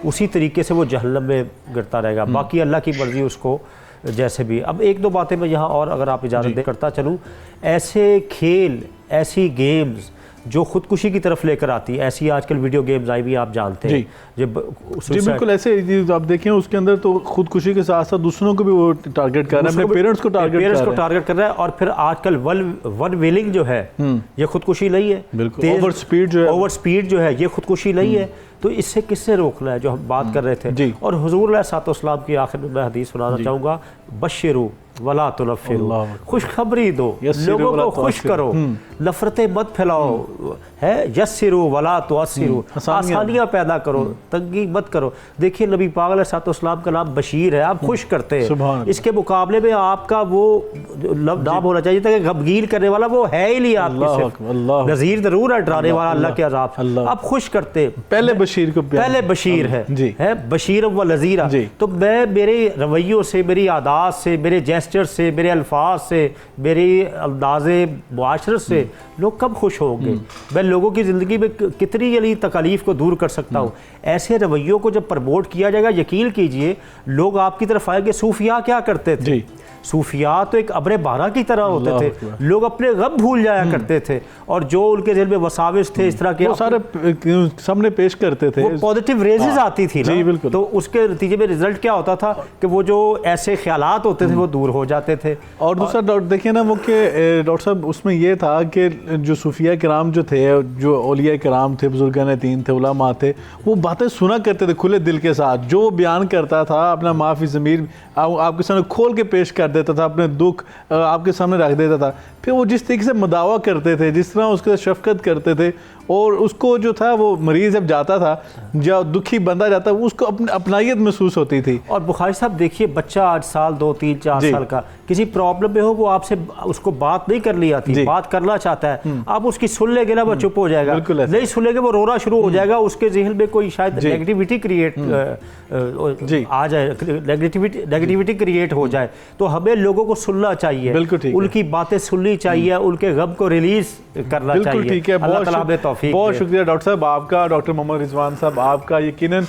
B: اسی طریقے سے وہ جہنم میں گرتا رہے گا، باقی اللہ کی مرضی اس کو جیسے بھی۔ اب ایک دو باتیں میں یہاں اور اگر آپ اجازت دے کرتا چلوں، ایسے کھیل، ایسی گیمز جو خودکشی کی طرف لے کر آتی ہے. ایسی آج کل ویڈیو گیمز آئی بھی آپ جانتے ہیں.
A: جی بالکل ایسے آپ دیکھیں اس کے اندر تو خودکشی کے ساتھ ساتھ دوسروں کو بھی وہ ٹارگٹ کر رہا ہے, اپنے پیرنٹس کو
B: ٹارگٹ کر رہا ہے. اور پھر آج کل ون ویلنگ جو ہے یہ خودکشی نہیں ہے,
A: بالکل اوور
B: سپیڈ جو ہے یہ خودکشی نہیں ہے. تو اس سے کس سے روکنا ہے جو ہم بات کر رہے تھے. اور حضور علیہ الصلوۃ والسلام کی آخر میں حدیث سنانا چاہوں گا, بشروا ولا تنفروا, خوشخبری دو, لوگوں کو خوش کرو, نفرتیں مت پھیلاؤ, ہے یسروا ولا تعسروا, آسانیاں پیدا کرو, تنگی مت کرو. دیکھیے نبی پاک علیہ الصلوۃ والسلام کا نام بشیر ہے, آپ خوش کرتے ہیں. اس کے مقابلے میں آپ کا وہ نام ہونا چاہیے تھا کہ غمگین کرنے والا وہ ہے ہی نہیں آپ کی صرف, نذیر ضرور ہے ڈرانے والا اللہ کے عذاب سے, آپ خوش کرتے.
A: پہلے بشیر ہے
B: بشیر و نذیر. تو میں میرے رویوں سے, میری عادات سے, میرے جیسچر سے, میرے الفاظ سے, میری انداز معاشرت سے لوگ کب خوش ہوں گے؟ میں لوگوں کی زندگی میں کتنی یعنی تکالیف کو دور کر سکتا ہوں. ایسے رویوں کو جب پروموٹ کیا جائے گا, یقین کیجئے لوگ آپ کی طرف آئیں گے. صوفیاء کیا کرتے تھے؟ صوفیاء تو ایک ابر بارہ کی طرح ہوتے تھے, لوگ اپنے غم بھول جایا کرتے تھے, اور جو ان کے ذہن میں وساوس تھے اس طرح کے
A: وہ سارے سامنے پیش کرتے تھے,
B: وہ پازیٹیو ریزز آتی تھی نا, تو اس کے نتیجے میں رزلٹ کیا ہوتا تھا کہ وہ جو ایسے خیالات ہوتے تھے وہ دور ہو جاتے تھے.
A: اور دوسرا دیکھیں نا وہ کہ ڈاکٹر صاحب اس میں یہ تھا کہ جو صوفیاء کرام جو تھے, جو اولیاء کرام تھے, بزرگان دین تھے, علماء تھے, وہ باتیں سنا کرتے تھے کھلے دل کے ساتھ. جو بیان کرتا تھا اپنا معافی ضمیر آپ کے سامنے کھول کے پیش کر دیتا تھا, اپنے دکھ آپ کے سامنے رکھ دیتا تھا. پھر وہ جس طریقے سے مداوا کرتے تھے, جس طرح اس کے شفقت کرتے تھے, اور اس کو جو تھا وہ مریض جب جاتا تھا, جب دکھی بندہ جاتا, اس کو اپنائیت محسوس ہوتی تھی.
B: اور بخاری صاحب دیکھیے بچہ 8 سال 2 3 4 سال کا کسی پرابلم میں ہو, وہ آپ سے اس کو بات نہیں کرنی آتی, بات کرنا چاہتا ہے, آپ اس کی سن لیں گے نا وہ چپ ہو جائے گا, نہیں سن لیں گے وہ رونا شروع ہو جائے گا, اس کے ذہن میں کوئی شاید نیگیٹیوٹی کریٹ آ جائے, نیگیٹیوٹی کریٹ ہو جائے. تو ہمیں لوگوں کو سننا چاہیے, ان کی باتیں سننی چاہیے, ان کے غم کو ریلیز کرنا چاہیے. اللہ تعالیٰ ہمیں توفیق.
A: بہت شکریہ ڈاکٹر صاحب آپ کا, ڈاکٹر محمد رضوان صاحب آپ کا. یقیناً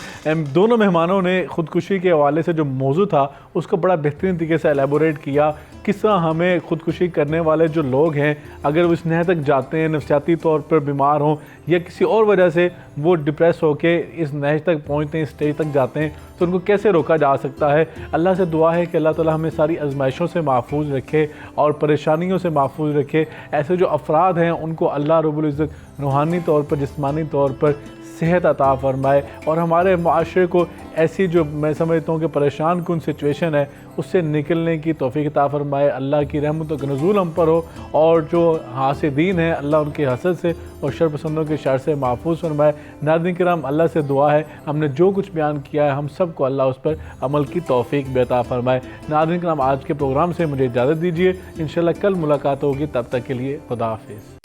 A: دونوں مہمانوں نے خودکشی کے حوالے سے جو موضوع تھا اس کو بڑا بہترین طریقے سے ایلیبوریٹ کیا, کس طرح ہمیں خودکشی کرنے والے جو لوگ ہیں اگر وہ اس نہج تک جاتے ہیں, نفسیاتی طور پر بیمار ہوں یا کسی اور وجہ سے وہ ڈپریس ہو کے اس نہج تک پہنچتے ہیں, اس اسٹیج تک جاتے ہیں, تو ان کو کیسے روکا جا سکتا ہے. اللہ سے دعا ہے کہ اللہ تعالیٰ ہمیں ساری آزمائشوں سے محفوظ رکھے اور پریشانیوں سے محفوظ رکھے. ایسے جو افراد ہیں ان کو اللہ رب العزت روحانی طور پر, جسمانی طور پر صحت عطا فرمائے, اور ہمارے معاشرے کو ایسی جو میں سمجھتا ہوں کہ پریشان کن سچویشن ہے اس سے نکلنے کی توفیق عطا فرمائے. اللہ کی رحمتوں کا نزول ہم پر ہو, اور جو حاسدین ہیں اللہ ان کے حسد سے اور شر پسندوں کے شر سے محفوظ فرمائے. ناظرین کرام, اللہ سے دعا ہے ہم نے جو کچھ بیان کیا ہے ہم سب کو اللہ اس پر عمل کی توفیق بھی عطا فرمائے. ناظرین کرام, آج کے پروگرام سے مجھے اجازت دیجیے, انشاءاللہ کل ملاقات ہوگی, تب تک کے لیے خدا حافظ.